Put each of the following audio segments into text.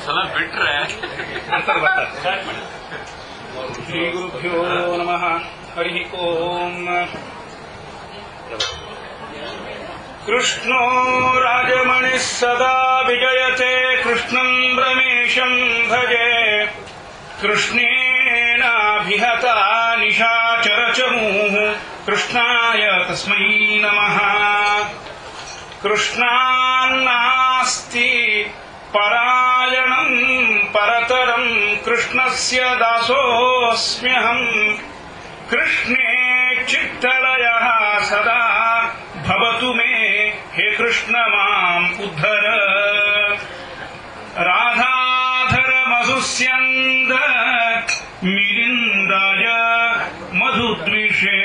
ಒಂದ್ಸಲ ಬಿಟ್ರೆ ಶ್ರೀ ಗುರುಭ್ಯೋ ನಮಃ. ಹರಿ ಓಂ. ಕೃಷ್ಣೋ ರಾಜಮಣಿ ಸದಾ ವಿಜಯತೆ ಕೃಷ್ಣಂ ರಮೇಶಂ ಭಜೆ. ಕೃಷ್ಣೇನಾಭಿಹತ ನಿಶಾಚರಚಮೂಃ ಕೃಷ್ಣಾಯ ತಸ್ಮೈ ನಮಃ. ಕೃಷ್ಣಾನ್ನಾಸ್ತಿ ಪರಾಯಣಂ ಪರತರಂ ಕೃಷ್ಣಸ್ಯ ದಾಸೋಸ್ಮ್ಯಹಂ. ಕೃಷ್ಣೇ ಚಿತ್ತಲಯಃ ಸದಾ ಭವತು ಮೇ ಹೇ ಕೃಷ್ಣ ಮಾಂ ಉದ್ಧರ. ರಾಧಾಧರ ಮಧುಸ್ಯಂದ ಮಿಲಿಂದಾಯ ಮಧುದ್ವಿಷೇ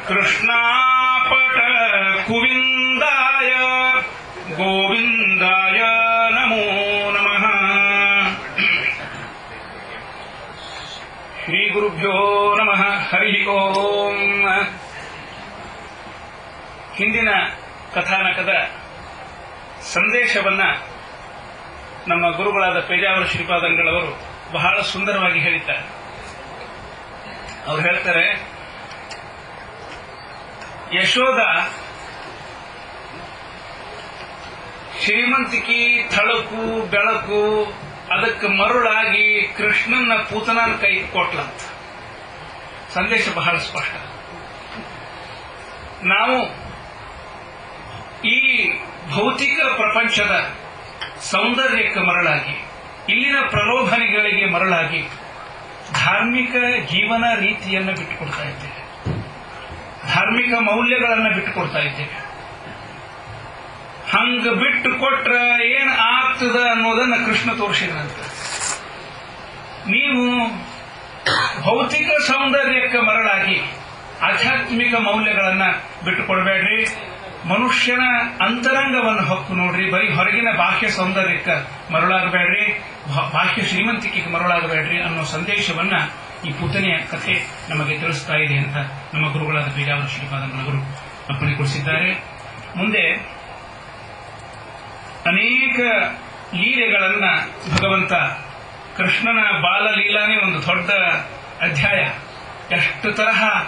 ಕೃಷ್ಣಾಪಟ ಕುವಿಂದಾಯ ಗೋವಿಂದಾಯ ನಮೋ ನಮಃ. ಶ್ರೀ ಗುರುಭ್ಯೋ ನಮಃ. ಹರಿ ಓಂ. ಹಿಂದಿನ ಕಥಾನಕದ ಸಂದೇಶವನ್ನ ನಮ್ಮ ಗುರುಗಳಾದ ಪೇಜಾವರ ಶ್ರೀಪಾದಂಗಳವರು ಬಹಳ ಸುಂದರವಾಗಿ ಹೇಳಿದ್ದಾರೆ. ಅವರು ಹೇಳ್ತಾರೆ, ಯಶೋಧ ಶ್ರೀಮಂತಿಕೆ ಥಳಕು ಬೆಳಕು ಅದಕ್ಕೆ ಮರುಳಾಗಿ ಕೃಷ್ಣನ ಪೂತನನ ಕೈ ಕೊಟ್ಲಂತ. ಸಂದೇಶ ಬಹಳ ಸ್ಪಷ್ಟ. ನಾವು ಈ ಭೌತಿಕ ಪ್ರಪಂಚದ ಸೌಂದರ್ಯಕ್ಕೆ ಮರಳಾಗಿ, ಇಲ್ಲಿನ ಪ್ರಲೋಭನೆಗಳಿಗೆ ಮರಳಾಗಿ ಧಾರ್ಮಿಕ ಜೀವನ ರೀತಿಯನ್ನು ಬಿಟ್ಟುಕೊಡ್ತಾ ಇದ್ದೇವೆ, ಧಾರ್ಮಿಕ ಮೌಲ್ಯಗಳನ್ನು ಬಿಟ್ಟುಕೊಡ್ತಾ ಇದ್ದೇವೆ. ಹಂಗ ಬಿಟ್ಟು ಕೊಟ್ರ ಏನ್ ಆಗ್ತದ ಅನ್ನೋದನ್ನ ಕೃಷ್ಣ ತೋರಿಸಿದಂತ. ನೀವು ಭೌತಿಕ ಸೌಂದರ್ಯಕ್ಕೆ ಮರಳಾಗಿ ಆಧ್ಯಾತ್ಮಿಕ ಮೌಲ್ಯಗಳನ್ನ ಬಿಟ್ಟುಕೊಡ್ಬೇಡ್ರಿ. ಮನುಷ್ಯನ ಅಂತರಂಗವನ್ನು ಹೊಕ್ಕು ನೋಡ್ರಿ. ಬರೀ ಹೊರಗಿನ ಬಾಹ್ಯ ಸೌಂದರ್ಯಕ್ಕೆ ಮರಳಾಗಬೇಡ್ರಿ, ಬಾಹ್ಯ ಶ್ರೀಮಂತಿಕೆಗೆ ಮರಳಾಗಬೇಡ್ರಿ ಅನ್ನೋ ಸಂದೇಶವನ್ನ ಈ ಪುತನೆಯ ಕಥೆ ನಮಗೆ ತಿಳಿಸ್ತಾ ಇದೆ ಅಂತ ನಮ್ಮ ಗುರುಗಳಾದ ಪೇಜಾವರ ಶ್ರೀಪಾದಂಗಳವರು ಅಪ್ಪಣೆ ಕೊಡಿಸಿದ್ದಾರೆ. ಮುಂದೆ ಅನೇಕ ಲೀಲೆಗಳನ್ನ ಭಗವಂತ, ಕೃಷ್ಣನ ಬಾಲಲೀಲಾನೇ ಒಂದು ದೊಡ್ಡ ಅಧ್ಯಾಯ. ಎಷ್ಟು ತರಹ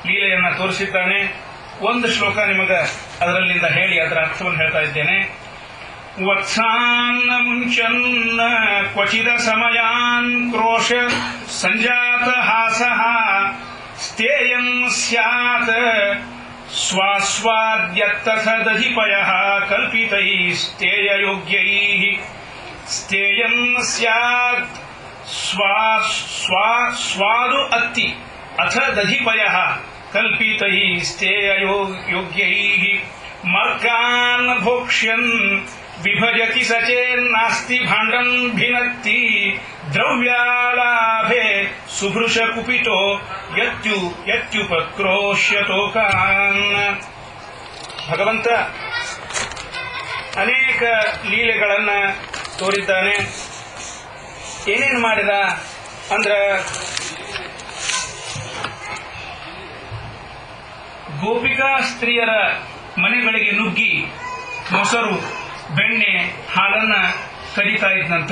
ಲೀಲೆಯನ್ನ ತೋರಿಸಿದ್ದಾನೆ. ಒಂದು ಶ್ಲೋಕ ನಿಮಗ ಅದರಲ್ಲಿಂದ ಹೇಳಿ ಅದರ ಅರ್ಥವನ್ನು ಹೇಳ್ತಾ ಇದ್ದೇನೆ. ವತ್ಸಾನ್ನ ಮುಂಚನ್ನ ಕ್ವಚಿದ ಸಮಯಾನ್ ಕ್ರೋಶ ಸಂಜಾತ ಹಾಸಃ ಸ್ಥೇಯಂ ಸ್ಯಾತ್ ಸ್ವಾಸ್ವಾದ್ಯತ್ತಸದಧಿಪಯಃ ಕಲ್ಪಿತೈಃ ಸ್ಥೇಯಯೋಗ್ಯೈಃ. ಸ್ಥೇಯಂ ಸ್ಯಾತ್ ಸ್ವಾದು ಅತ್ತಿ ಅಥ ದಧಿಪಯಃ ಕಲ್ಪಿತೈಃ ಸ್ಥೇಯಯೋಗ್ಯೈಃ. ಮರ್ಕಾನ್ ಭೋಕ್ಷ್ಯನ್ ವಿಭಜತಿ ಸಚೇನ್ನಾಸ್ತಿ ಭಾಂಡಂ ಭಿನತ್ತಿ ದ್ರವ್ಯಾಲಾಭೆ ಸುಭೃಶ ಕುಪಿತೋ ಯತ್ಯುಪಕ್ರೋಶ್ಯತೋಕಾನ್. ಭಗವಂತ ಅನೇಕ ಲೀಲೆಗಳನ್ನ ತೋರಿದ್ದಾನೆ. ಏನೇನು ಮಾಡಿದ ಅಂದ್ರ, ಗೋಪಿಕಾ ಸ್ತ್ರೀಯರ ಮನೆಗಳಿಗೆ ನುಗ್ಗಿ ಮೊಸರು, ಬೆಣ್ಣೆ, ಹಾಲನ್ನ ಕರೀತಾ ಇದ್ನಂತ.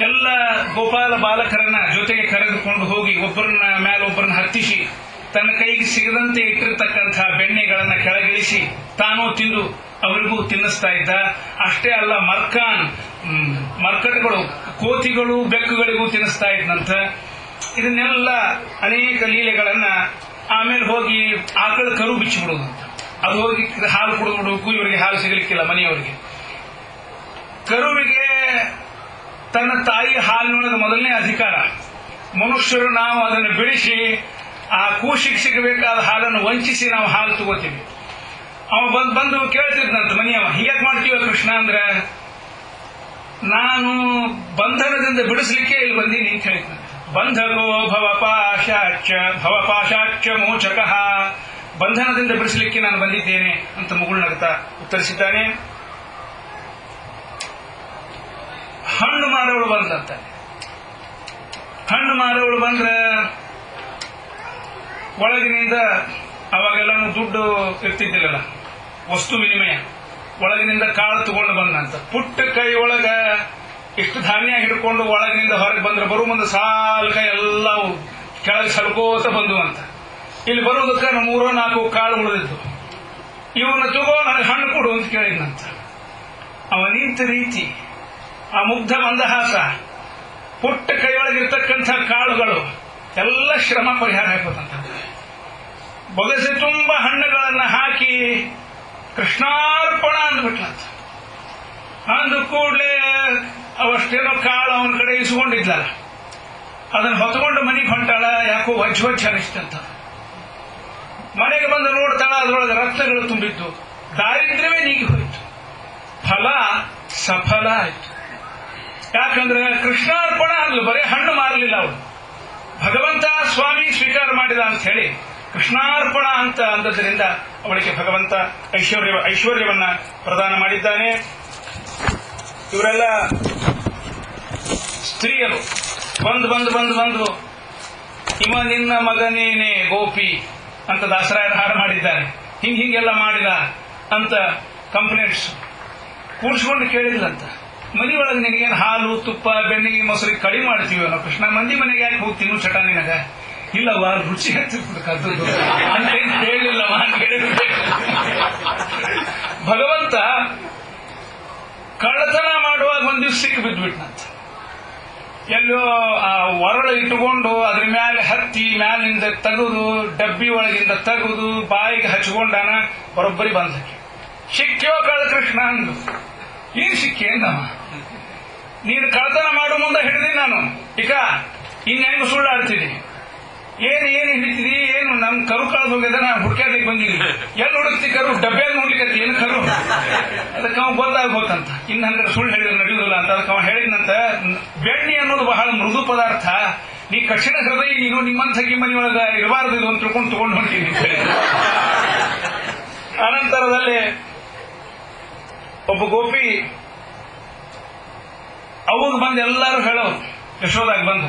ಎಲ್ಲ ಗೋಪಾಲ ಬಾಲಕರನ್ನ ಜೊತೆಗೆ ಕರೆದುಕೊಂಡು ಹೋಗಿ ಒಬ್ಬರನ್ನ ಮೇಲೊಬ್ಬರನ್ನ ಹತ್ತಿಸಿ ತನ್ನ ಕೈಗೆ ಸಿಗದಂತೆ ಇಟ್ಟಿರತಕ್ಕಂತಹ ಬೆಣ್ಣೆಗಳನ್ನ ಕೆಳಗಿಳಿಸಿ ತಾನೂ ತಿಂದು ಅವರಿಗೂ ತಿನ್ನಿಸ್ತಾ ಇದ್ದ. ಅಷ್ಟೇ ಅಲ್ಲ, ಮರ್ಕಟಗಳು, ಕೋತಿಗಳು, ಬೆಕ್ಕುಗಳಿಗೂ ತಿನ್ನಿಸ್ತಾ ಇದ್ನಂತ. ಇದನ್ನೆಲ್ಲ ಅನೇಕ ಲೀಲೆಗಳನ್ನ. ಆಮೇಲೆ ಹೋಗಿ ಆಕಳ ಕರು ಬಿಚ್ಚಿಬಿಡೋದಂತ. ಅದು ಹೋಗಿ ಹಾಲು ಕುಡಿದ್ಬಿಡಬೇಕು. ಇವರಿಗೆ ಹಾಲು ಸಿಗಲಿಕ್ಕಿಲ್ಲ ಮನೆಯವರಿಗೆ. ಕರುವಿಗೆ ತನ್ನ ತಾಯಿ ಹಾಲಿನೊಳಗೆ ಮೊದಲನೇ ಅಧಿಕಾರ. ಮನುಷ್ಯರು ನಾವು ಅದನ್ನು ಬಿಡಿಸಿ ಆ ಕೂಸಿಗೆ ಸಿಗಬೇಕಾದ ಹಾಲನ್ನು ವಂಚಿಸಿ ನಾವು ಹಾಲು ತಗೋತೀವಿ. ಅವ ಬಂದು ಕೇಳ್ತಿದ್ನಂತ ಮನೆಯವ, ಹೀಗ್ಯಾಕ್ ಮಾಡ್ತೀವ ಕೃಷ್ಣ ಅಂದ್ರೆ, ನಾನು ಬಂಧನದಿಂದ ಬಿಡಿಸ್ಲಿಕ್ಕೆ ಇಲ್ಲಿ ಬಂದೀನಿ ಅಂತ ಹೇಳ್ತಾನೆ. ಬಂಧಕೋ ಭವಪಾಶಾಚ್ಚ ಮೋಚಕಃ. ಬಂಧನದಿಂದ ಬಿಡಿಸಲಿಕ್ಕೆ ನಾನು ಬಂದಿದ್ದೇನೆ ಅಂತ ಮುಗುಳ್ನಗುತ್ತಾ ಉತ್ತರಿಸಿದ್ದಾನೆ. ಹಣ್ಣು ಮಾರೋಳು ಬಂದಂತ. ಹಣ್ಣು ಮಾರೋಳು ಬಂದ್ರೆ ಒಳಗಿನಿಂದ ಅವಾಗೆಲ್ಲನೂ ದುಡ್ಡು ಇರ್ತಿದ್ದಿಲ್ಲಲ್ಲ, ವಸ್ತು ವಿನಿಮಯ. ಒಳಗಿನಿಂದ ಕಾಳು ತಗೊಂಡು ಬಂದಂತ. ಪುಟ್ಟ ಕೈ ಒಳಗ ಇಷ್ಟು ಧಾನ್ಯ ಹಿಡ್ಕೊಂಡು ಒಳಗಿನಿಂದ ಹೊರಗೆ ಬಂದ್ರೆ ಬರುವ ಮುಂದೆ ಸಾಲ್ಕ ಎಲ್ಲ ಕೆಳಗೆ ಸಲ್ಕೋತ ಬಂದು ಅಂತ. ಇಲ್ಲಿ ಬರುವುದಕ್ಕೆ 3-4 ಕಾಳು ಉಳಿದಿದ್ದು. ಇವನ್ನ ತಗೋ ನನಗೆ ಹಣ್ಣು ಕೊಡು ಅಂತ ಕೇಳಿದ್ನಂತ. ಅವ ನಿಂತ ರೀತಿ, ಆ ಮುಗ್ಧ ಮಂದಹಾಸ, ಪುಟ್ಟ ಕೈಯೊಳಗಿರ್ತಕ್ಕಂಥ ಕಾಳುಗಳು ಎಲ್ಲ ಶ್ರಮ ಪರಿಹಾರ ಹಾಕೋದಂತ. ಬೊಗಸೆ ತುಂಬ ಹಣ್ಣುಗಳನ್ನ ಹಾಕಿ ಕೃಷ್ಣಾರ್ಪಣ ಅಂದ್ಬಿಟ್ಲಂತ. ಅಂದು ಕೂಡಲೇ ಅವಷ್ಟೇನೋ ಕಾಳು ಅವನ ಕಡೆ ಇಸ್ಕೊಂಡಿದ್ಲಲ್ಲ, ಅದನ್ನು ಹೊತ್ಕೊಂಡು ಮನೆಗೆ ಹೊಂಟಾಳ. ಯಾಕೋ ವಜ್ವಜ್ಜ ಅನಿಸ್ತಂತ. ಮನೆಗೆ ಬಂದು ನೋಡ್ತಾಳ, ಅದರೊಳಗೆ ರತ್ನಗಳು ತುಂಬಿದ್ದು. ದಾರಿದ್ರ್ಯವೇ ನೀಗಿ ಹೋಯಿತು, ಫಲ ಸಫಲ ಆಯಿತು. ಯಾಕಂದ್ರೆ ಕೃಷ್ಣಾರ್ಪಣ ಅಂದ್ಲು, ಬರೀ ಹಣ್ಣು ಮಾರಲಿಲ್ಲ ಅವಳು. ಭಗವಂತ ಸ್ವಾಮಿ ಸ್ವೀಕಾರ ಮಾಡಿದ ಅಂತ ಹೇಳಿ ಕೃಷ್ಣಾರ್ಪಣ ಅಂತ ಅಂದದ್ರಿಂದ ಅವಳಿಗೆ ಭಗವಂತ ಐಶ್ವರ್ಯವನ್ನ ಪ್ರದಾನ ಮಾಡಿದ್ದಾನೆ. ಇವರೆಲ್ಲ ಸ್ತ್ರೀಯರು ಬಂದು ಬಂದು ಬಂದು ಬಂದು ಇವ ನಿನ್ನ ಮಗನೇನೆ ಗೋಪಿ ಅಂತ ದಾಸರಾಯರ ಹಾಡು ಮಾಡಿದ್ದಾರೆ. ಹಿಂಗೆಲ್ಲ ಮಾಡಿದ ಅಂತ ಕಂಪ್ಲೇಂಟ್ಸ್ ಕೂಡಿಸ್ಕೊಂಡು ಕೇಳಿದ್ಲಂತ. ಮನೆ ಒಳಗೆ ನಿನಗೇನು ಹಾಲು ತುಪ್ಪ ಬೆಣ್ಣಿಗೆ ಮೊಸರಿಗೆ ಕಡಿಮೆ ಮಾಡ್ತೀವಿ ನಾವು ಕೃಷ್ಣ, ಮಂದಿ ಮನೆಗೆ ಯಾಕೆ ಹೋಗ್ತೀವಿ ಚಟ ನಿನಗ? ಇಲ್ಲವಾ ರುಚಿ ಹತ್ತಿರ್ತಕ್ಕಂಥದ್ದು ಅಂತೇನು ಹೇಳಿಲ್ಲವಾ ಹೇಳಿದ್ರೆ ಭಗವಂತ ಕಳ್ಳತನ ಮಾಡುವಾಗ ಒಂದು ದಿವಸ ಸಿಕ್ಕಿ ಬಿದ್ದುಬಿಟ್ನಂತ. ಎಲ್ಲೋ ಆ ಒರಳು ಇಟ್ಟುಕೊಂಡು ಅದ್ರ ಮ್ಯಾಲೆ ಹತ್ತಿ ಮ್ಯಾಲಿಂದ ತೆಗೆದು ಡಬ್ಬಿ ಒಳಗಿಂದ ತೆಗೆದು ಬಾಯಿಗೆ ಹಚ್ಕೊಂಡಾನ. ಬರೋಬ್ಬರಿ ಬಂದಕ್ಕೆ ಸಿಕ್ಕ್ಯೋ ಕಳ್ಳಕೃಷ್ಣ ಅಂದು. ಏನ್ ಸಿಕ್ಕಿ ಅಂದವ, ನೀನು ಕಳ್ಳತನ ಮಾಡೋ ಮುಂದೆ ಹಿಡಿದಿ ನಾನು, ಈಗ ಇನ್ನೆಂಗು ಸುಳ್ಳಾಡ್ತೀನಿ. ಏನು ಹಿಡಿತೀರಿ? ಏನು ನಮ್ ಕರು ಕಳೆದು ಹೋಗ್ಯದ, ನಾನು ಹುಡ್ಕ್ಯಾದಕ್ಕೆ ಬಂದಿದ್ದೀನಿ. ಎಲ್ಲಿ ಹುಡುಕ್ತಿ ಕರು? ಡಬ್ಬ್ಯಾಗ ನೋಡ್ಲಿಕ್ಕೆ ಏನು ಕರು? ಅದಕ್ಕೆ ಅವ ಗೊತ್ತಾಗ್ಬೋತಂತ. ಇನ್ನು ಹಂಗಾರೆ ಸುಳ್ಳು ಹೇಳಿದ್ರೆ ನಡೆಯುವುದಿಲ್ಲ ಅಂತ. ಅದಕ್ಕೆ ಅವ ಹೇಳಿದ್ನಂತ, ಬೆಣ್ಣೆ ಅನ್ನೋದು ಬಹಳ ಮೃದು ಪದಾರ್ಥ, ನೀ ಕಠಿಣ ಹೃದಯ, ನೀನು ನಿಮ್ಮಂಥ ಮನೆಯೊಳಗ ಇರಬಾರದು ಇದು ಅಂತ ತಿಳ್ಕೊಂಡು ತಗೊಂಡು ಹೊಂಟೀನಿ. ಅನಂತರದಲ್ಲಿ ಒಬ್ಬ ಗೋಪಿ ಅವಾಗ ಬಂದು ಎಲ್ಲರೂ ಹೇಳೋರು, ಯಶೋದಾಗ ಬಂದು,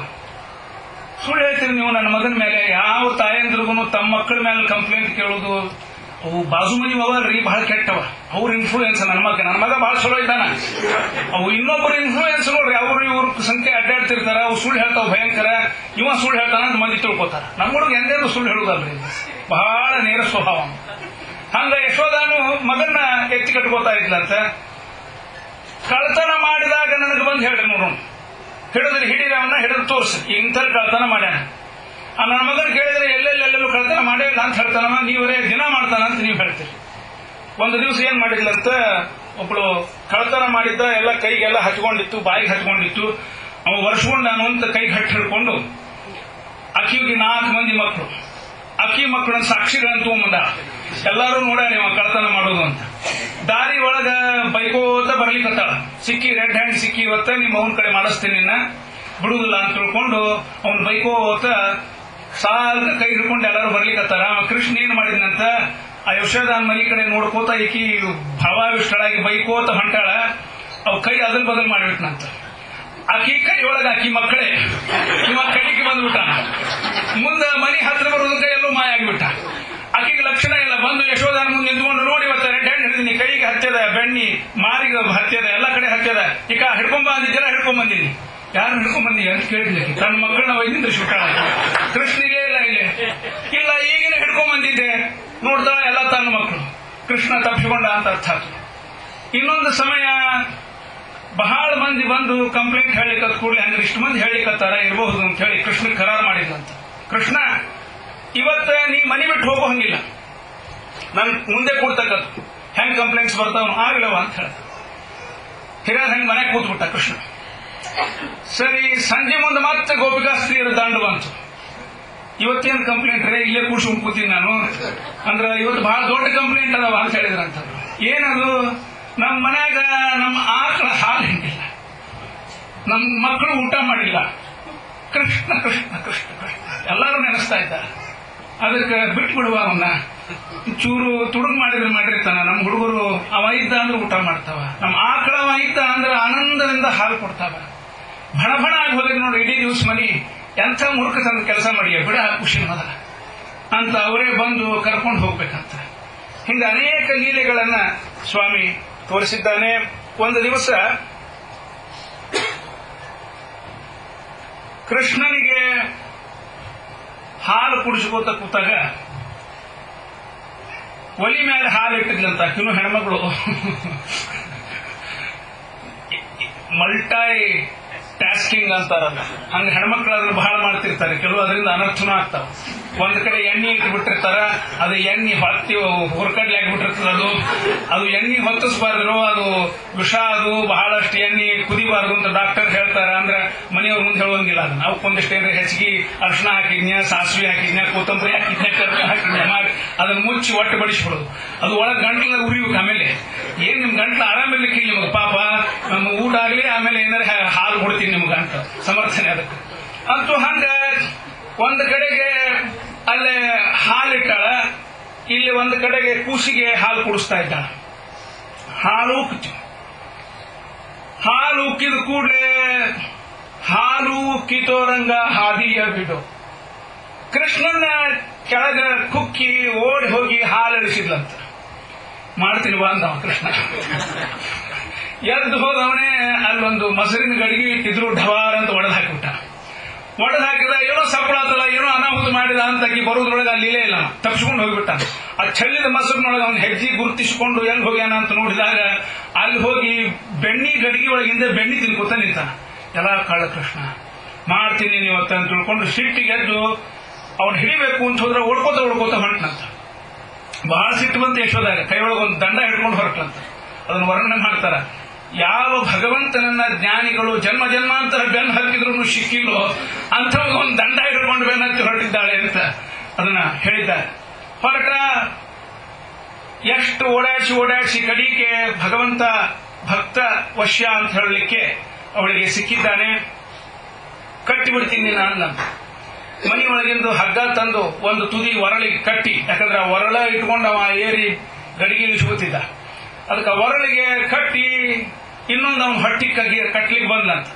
ಸುಳ್ಳು ಹೇಳ್ತೀರಿ ನೀವು ನನ್ನ ಮಗನ ಮೇಲೆ. ಯಾವ ತಾಯಂದ್ರಿಗೂ ತಮ್ಮ ಮಕ್ಕಳ ಮೇಲೆ ಕಂಪ್ಲೇಂಟ್ ಕೇಳೋದು, ಅವು ಬಾಜು ಮನಿ ಅವಲ್ರಿ ಬಹಳ ಕೆಟ್ಟವ, ಅವ್ರ ಇನ್ಫ್ಲೂಯೆನ್ಸ್ ನನ್ನ ಮಗ ಬಹಳ ಚಲೋ ಇದ್ದಾನ. ಅವು ಇನ್ನೊಬ್ಬರು ಇನ್ಫ್ಲೂಯೆನ್ಸ್ ನೋಡ್ರಿ, ಅವ್ರು ಇವ್ರ ಸಂಖ್ಯೆ ಅಡ್ಡಾಡ್ತಿರ್ತಾರ, ಅವು ಸುಳ್ಳು ಹೇಳ್ತಾವ ಭಯಂಕರ, ಇವ ಸುಳ್ಳು ಹೇಳ್ತಾನ ಅಂತ ಮಂದಿ ತಿಳ್ಕೊತಾರ. ನಮ್ಮ ಹುಡುಗ ಎಂದೇನು ಸುಳ್ಳು ಹೇಳುದಲ್ರಿ, ಬಹಳ ನೇರ ಸ್ವಭಾವ. ಹಂಗ ಯಶೋದಾನು ಮಗನ್ನ ಎತ್ತಿ ಕಟ್ಕೋತಾ ಇದ್ಲಂತ. ಕಳ್ತನ ಮಾಡಿದಾಗ ನನಗೆ ಬಂದು ಹೇಳ್ರಿ ನೋಡೋಣ, ಹಿಡಿದ್ರೆ ಹಿಡಿದ ಅವನ್ನ ಹಿಡಿದು ತೋರಿಸಿ ಇಂಥ ಕಳ್ತನ ಮಾಡ್ಯಾನ. ನನ್ನ ಮಗನ ಕೇಳಿದ್ರೆ ಎಲ್ಲೆಲ್ಲೆಲ್ಲೂ ಕಳ್ತನ ಮಾಡಿಲ್ಲ ಅಂತ ಹೇಳ್ತಾನ, ನೀವರೇ ದಿನ ಮಾಡ್ತಾನ ಅಂತ ನೀವು ಹೇಳ್ತೀರಿ. ಒಂದು ದಿವಸ ಏನ್ ಮಾಡಿದ್ಲಂತ, ಒಬ್ಳು ಕಳ್ತನ ಮಾಡಿದ್ದ ಎಲ್ಲ ಕೈಗೆಲ್ಲ ಹಚ್ಕೊಂಡಿತ್ತು, ಬಾಯಿಗೆ ಹಚ್ಕೊಂಡಿತ್ತು. ಅವ ವರ್ಷಗೊಂಡು ನಾನು ಅಂತ ಕೈಗೆ ಹಟ್ಟಿ ಹಿಡ್ಕೊಂಡು, ಅಕ್ಕಿಗೆ 4 ಮಂದಿ ಮಕ್ಕಳು, ಅಕ್ಕಿ ಮಕ್ಕಳನ್ನ ಸಾಕ್ಷಿಗಳನ್ನ ತಗೊಂಬಂದ. ಎಲ್ಲಾರು ನೋಡ್ಯಾರ ಇವ ಕಳ್ತನ ಮಾಡೋದು ಅಂತ. ದಾರಿ ಒಳಗ ಬೈಕೋತ ಬರ್ಲಿಕ್ಕತ್ತಾಳ. ಸಿಕ್ಕಿ ರೆಡ್ ಹ್ಯಾಂಡ್ ಸಿಕ್ಕಿ, ಇವತ್ತ ನಿಮ್ಮ ಅವನ ಕಡೆ ಮಾಡಿಸ್ತೀನಿ ನಿನ್ನ, ಬಿಡುದಿಲ್ಲ ಅಂತ ತಿಳ್ಕೊಂಡು ಅವ್ನು ಬೈಕೋತ ಸಾಲ ಕೈ ಹಿಡ್ಕೊಂಡು ಎಲ್ಲರೂ ಬರ್ಲಿಕ್ಕತ್ತಾರ. ಕೃಷ್ಣ ಏನ್ ಮಾಡಿದ್ನಂತ, ಆ ಯಶೋದಾನ್ ಮನೆ ಕಡೆ ನೋಡ್ಕೋತ ಈಕಿ ಭಾವಾವಿಷ್ಟಳಾಗಿ ಬೈಕೋತ ಹೊಂಟಾಳ. ಅವ್ ಕೈ ಅದಲ್ ಬದಲ್ ಮಾಡಿಬಿಟ್ನಂತ. ಆಕಿ ಕೈ ಒಳಗ ಆಕಿ ಮಕ್ಕಳೇ, ಇವ ಕೈಗೆ ಬಂದ್ಬಿಟ್ಟ. ಮುಂದೆ ಮನೆ ಹತ್ರ ಬರೋದಕ್ಕೆ ಎಲ್ಲೂ ಮಾಯ ಆಗಿಬಿಟ್ಟ. ಆಕಿಗೆ ಲಕ್ಷಣ ಇಲ್ಲ. ಬಂದು ಯಶೋದಾನ ಮುಂದೆ ನಿಂತ್ಕೊಂಡು, ನೋಡಿ ಇವತ್ತ ರೆಡ್ ಹ್ಯಾಂಡ್ ಹಿಡಿದೀನಿ, ಕೈಗೆ ಹತ್ಯದ, ಬೆಣ್ಣಿ ಮಾರಿಗೆ ಹತ್ಯದ, ಎಲ್ಲ ಕಡೆ ಹತ್ಯದ, ಈಗ ಹಿಡ್ಕೊಂಡ್ ಬಂದಿದ್ದೀರ, ಹಿಡ್ಕೊಂಡ್ ಬಂದೀನಿ. ಯಾರು ಹಿಡ್ಕೊಂಡ್ ಬಂದಿ ಅಂತ ಕೇಳಿದ್ಲಿ. ತನ್ನ ಮಕ್ಕಳನ್ನ ಒಯ್ದಿದ್ರೆ ಶಿವಕಾಳ ಕೃಷ್ಣಿಗೆ ಇಲ್ಲ ಇಲ್ಲ ಈಗಿನ ಹಿಡ್ಕೊಂಡ್ ಬಂದಿದ್ದೆ ನೋಡ್ತಾಳ, ಎಲ್ಲ ತನ್ನ ಮಕ್ಕಳು. ಕೃಷ್ಣ ತಪ್ಪಿಸಿಕೊಂಡ ಅಂತ ಅರ್ಥ ಆಯ್ತು. ಇನ್ನೊಂದು ಸಮಯ ಬಹಳ ಮಂದಿ ಬಂದು ಕಂಪ್ಲೇಂಟ್ ಹೇಳಿಕ ಕೂಡಲೇ ಹಂಗ ಇಷ್ಟು ಮಂದಿ ಹೇಳಿಕತ್ತಾರ ಇರಬಹುದು ಅಂತ ಹೇಳಿ ಕೃಷ್ಣ ಕರಾರ್ ಮಾಡಿದ್ದಂತ. ಕೃಷ್ಣ, ಇವತ್ತ ನೀ ಮನೆ ಬಿಟ್ಟು ಹೋಗೋ ಹಂಗಿಲ್ಲ, ನನ್ ಮುಂದೆ ಕೂಡ್ತಕ್ಕದ್ದು, ಹೆಂಗ್ ಕಂಪ್ಲೇಂಟ್ಸ್ ಬರ್ತಾವ ಆಗ್ಲವ ಅಂತ ಹೇಳ. ಹಿರಿಯರ್ ಹೆಂಗ್ ಮನೆ ಕೂತ್ಬಿಟ್ಟ ಕೃಷ್ಣ. ಸರಿ, ಸಂಜೆ ಮುಂದೆ ಮತ್ತೆ ಗೋಪಿಕಾ ಸ್ತ್ರೀಯರ ದಾಂಡು ಬಂತು. ಇವತ್ತೇನು ಕಂಪ್ಲೇಂಟ್ ರೇ, ಇಲ್ಲೇ ಕೂಡ್ಸ್ಕೊಂಡ್ ಕೂತೀನಿ ನಾನು ಅಂದ್ರೆ, ಇವತ್ತು ಬಹಳ ದೊಡ್ಡ ಕಂಪ್ಲೇಂಟ್ ಅದಾವ ಅಂತ ಹೇಳಿದ್ರಂತ. ಏನದು, ನಮ್ಮ ಮನ್ಯಾಗ ನಮ್ಮ ಆಕಳ ಹಾಲು ಹಿಂಡಿಲ್ಲ, ನಮ್ಮ ಮಕ್ಕಳು ಊಟ ಮಾಡಿಲ್ಲ. ಕೃಷ್ಣ ಕೃಷ್ಣ ಕೃಷ್ಣ ಕೃಷ್ಣ ಎಲ್ಲರೂ ನೆನೆಸ್ತಾ ಇದ್ದಾರೆ. ಅದಕ್ಕೆ ಬಿಟ್ಬಿಡುವ ಅವನ್ನ, ಚೂರು ತುಡುಗ್ ಮಾಡಿದ್ರೆ ಮಾಡಿರ್ತಾನ. ನಮ್ಮ ಹುಡುಗರು ಅವ ಇದ್ದ ಅಂದ್ರೆ ಊಟ ಮಾಡ್ತಾವ, ನಮ್ಮ ಆಕಳ ಅವ ಇದ್ದ ಅಂದ್ರೆ ಆನಂದದಿಂದ ಹಾಲು ಕೊಡ್ತಾವ. ಭಣ ಭಣ ಆಗಿ ಹೋದ್ರೆ ನೋಡಿ ಇಡೀ ದಿವಸ ಮನಿ ಎಂಥ ಮೂರ್ಖತನ ಕೆಲಸ ಮಾಡಿ ಬಿಡ ಖುಷಿ ಮೊದಲ ಅಂತ ಅವರೇ ಬಂದು ಕರ್ಕೊಂಡು ಹೋಗ್ಬೇಕಂತ. ಹಿಂಗ ಅನೇಕ ಲೀಲೆಗಳನ್ನ ಸ್ವಾಮಿ ತೋರಿಸಿದ್ದಾನೆ. ಒಂದು ದಿವಸ ಕೃಷ್ಣನಿಗೆ ಹಾಲು ಕುಡಿಸ್ಕೋತ ಕೂತಾಗ ಒಲಿ ಮೇಲೆ ಹಾಲು ಇಟ್ಟಿದ್ಲಂತ. ಇನ್ನು ಹೆಣ್ಮಗಳು ಮಲ್ಟೈ ಟಾಸ್ಕಿಂಗ್ ಅಂತಾರಲ್ಲ, ಹಂಗ ಹೆಣ್ಮಕ್ಳು ಅದನ್ನ ಬಹಳ ಮಾಡ್ತಿರ್ತಾರೆ. ಕೆಲವು ಅದರಿಂದ ಅನರ್ಥನೂ ಆಗ್ತಾವ. ಒಂದ್ ಕಡೆ ಎಣ್ಣೆ ಇಟ್ಬಿಟ್ಟಿರ್ತಾರ, ಅದು ಎಣ್ಣೆ ಹೊತ್ತಿ ಹುರ್ಕಡ್ಲಿ ಆಗಿಬಿಟ್ಟಿರ್ತದ. ಅದು ಎಣ್ಣೆ ಹೊತ್ತಿಸಬಾರ್ದು, ಅದು ವಿಷ, ಅದು ಬಹಳಷ್ಟು ಎಣ್ಣೆ ಕುದಿಬಾರ್ದು ಅಂತ ಡಾಕ್ಟರ್ ಹೇಳ್ತಾರ. ಅಂದ್ರೆ ಮನೆಯವ್ರ ಮುಂದೆ ಹೇಳುವಂಗಿಲ್ಲ. ಅದನ್ನ ನಾವು ಒಂದಿಷ್ಟು ಏನಾರ ಹೆಚ್ಚಿಗೆ ಅರ್ಶನ ಹಾಕಿದ್ನ್ಯಾ, ಸಾಸಿವೆ ಹಾಕಿದ್ನ್ಯಾ, ಕೊತ್ತಂಬರಿ ಹಾಕಿದ್ನ್ಯಾ, ಕರ್ಬೇವು ಹಾಕಿದ್ನ್ಯಾ ಮಾಡಿ ಅದನ್ನ ಮುಚ್ಚಿ ಒಟ್ಟು ಬಡಿಸ್ಬಿಡೋದು. ಅದು ಒಳಗೆ ಗಂಟ್ಲ ಉರಿಬೇಕು. ಆಮೇಲೆ ಏನ್ ನಿಮ್ ಗಂಟ್ಲ ಆರಾಮಿರ್ಲಿಕ್ಕೆ ನಿಮ್ಗೆ ಪಾಪ ನಮ್ಮ ಊಟ ಆಗ್ಲಿ, ಆಮೇಲೆ ಏನಾರ ಹಾಲು ಕೊಡ್ತೀನಿ ನಿಮ್ಗೆ ಅಂತ ಸಮರ್ಥನೆ. ಅದಕ್ಕೆ ಅಂತೂ ಹಂಗ ಒಂದ್ ಕಡೆಗೆ ಅಲ್ಲೇ ಹಾಲಿಟ್ಟಾಳ, ಇಲ್ಲಿ ಒಂದು ಕಡೆಗೆ ಕೂಸಿಗೆ ಹಾಲು ಕುಡಿಸ್ತಾ ಇದ್ದಾಳ. ಹಾಲು ಉಕ್ಕಿತು. ಹಾಲು ಉಕ್ಕಿದ ಕೂಡಲೇ ಹಾಲು ಉಕ್ಕಿತೋರಂಗ ಹಾದಿಯ ಬಿಡು. ಕೃಷ್ಣನ ಕೆಳಗ ಕುಕ್ಕಿ ಓಡಿ ಹೋಗಿ ಹಾಲು ಇಳಿಸಿದ್ಲಂತ. ಮಾಡ್ತೀನಿ ಬಾ ಅಂದವ ಕೃಷ್ಣ. ಎದ್ದು ಹೋದವನೇ ಅಲ್ಲೊಂದು ಮೊಸರಿನ ಗಡಿಗೆ ಇಟ್ಟಿದ್ರು, ಢವಾರ್ ಅಂತ ಒಡೆದು ಹಾಕಿಬಿಟ್ಟ. ಒಡೆದು ಹಾಕಿದ, ಏನೋ ಸಪ್ಪಳಾತಲ್ಲ, ಏನೋ ಅನಾಹುತ ಮಾಡಿದ ಅಂತ ಬರೋದ್ರೊಳಗೆ ಅಲ್ಲಿ ಇಲ್ಲೇ ಇಲ್ಲ, ತಪ್ಪಿಸ್ಕೊಂಡು ಹೋಗ್ಬಿಟ್ಟ. ಆ ಚೆಲ್ಲಿದ ಮೊಸರಿನೊಳಗೆ ಅವನ ಹೆಜ್ಜೆ ಗುರುತಿಸಿಕೊಂಡು ಎಲ್ಲಿ ಹೋಗ್ಯಾನ ಅಂತ ನೋಡಿದಾಗ ಅಲ್ಲಿ ಹೋಗಿ ಬೆಣ್ಣಿ ಗಡಿಗೆ ಒಳಗಿಂದ ಬೆಣ್ಣಿ ತಿನ್ಕೋತ ನಿಂತಾನ. ಎಲ್ಲ ಕಳ್ಳ ಕೃಷ್ಣ, ಮಾಡ್ತೀನಿ ನೀವತ್ತ ಅಂತ ತಿಳ್ಕೊಂಡು ಸಿಟ್ಟಿಗೆ ಎದ್ದು ಅವ್ನು ಹಿಡಿಬೇಕು ಅಂತ ಹೋದ್ರೆ ಓಡ್ಕೋತ ಹೊರಟ್ನಂತ. ಬಹಳ ಸಿಟ್ಟು ಬಂತು ಯಶೋದಾಗ. ಕೈಯೊಳಗೆ ಒಂದು ದಂಡ ಹಿಡ್ಕೊಂಡು ಹೊರಟ್ಲಂತ. ಅದನ್ನು ವರ್ಣನೆ ಮಾಡ್ತಾರ. ಯಾವ ಭಗವಂತನನ್ನ ಜ್ಞಾನಿಗಳು ಜನ್ಮ ಜನ್ಮಾಂತರ ಬೆನ್ನು ಹತ್ತಿದ್ರು ಸಿಕ್ಕಿಲ್ಲೋ ಅಂತ ಒಂದು ದಂಡ ಹಿಡ್ಕೊಂಡು ಬೆನ್ನು ಹತ್ತಿ ಹೊರಟಿದ್ದಾಳೆ ಅಂತ ಅದನ್ನ ಹೇಳಿದ್ದಾರೆ. ಹೊರಟ ಎಷ್ಟು ಓಡಾಡಿಸಿ ಕಡಿಗೆ ಭಗವಂತ ಭಕ್ತ ವಶ್ಯ ಅಂತ ಹೇಳಲಿಕ್ಕೆ ಅವಳಿಗೆ ಸಿಕ್ಕಿದ್ದಾನೆ. ಕಟ್ಟಿಬಿಡ್ತೀನಿ ನಾನು. ಮನೆಯೊಳಗಿಂದು ಹಗ್ಗ ತಂದು ಒಂದು ತುದಿ ಒರಳಿಗೆ ಕಟ್ಟಿ, ಯಾಕಂದ್ರೆ ಆ ಒರಳ ಇಟ್ಕೊಂಡು ಅವ ಏರಿ ಗಡಿಗೆ ಇಳಿಸ್ಕೊತಿದ್ದ. ಅದಕ್ಕೆ ಒರಳಿಗೆ ಕಟ್ಟಿ ಇನ್ನೊಂದು ಅವನು ಹೊಟ್ಟಿ ಕಟ್ಲಿಕ್ಕೆ ಬಂದಂತ.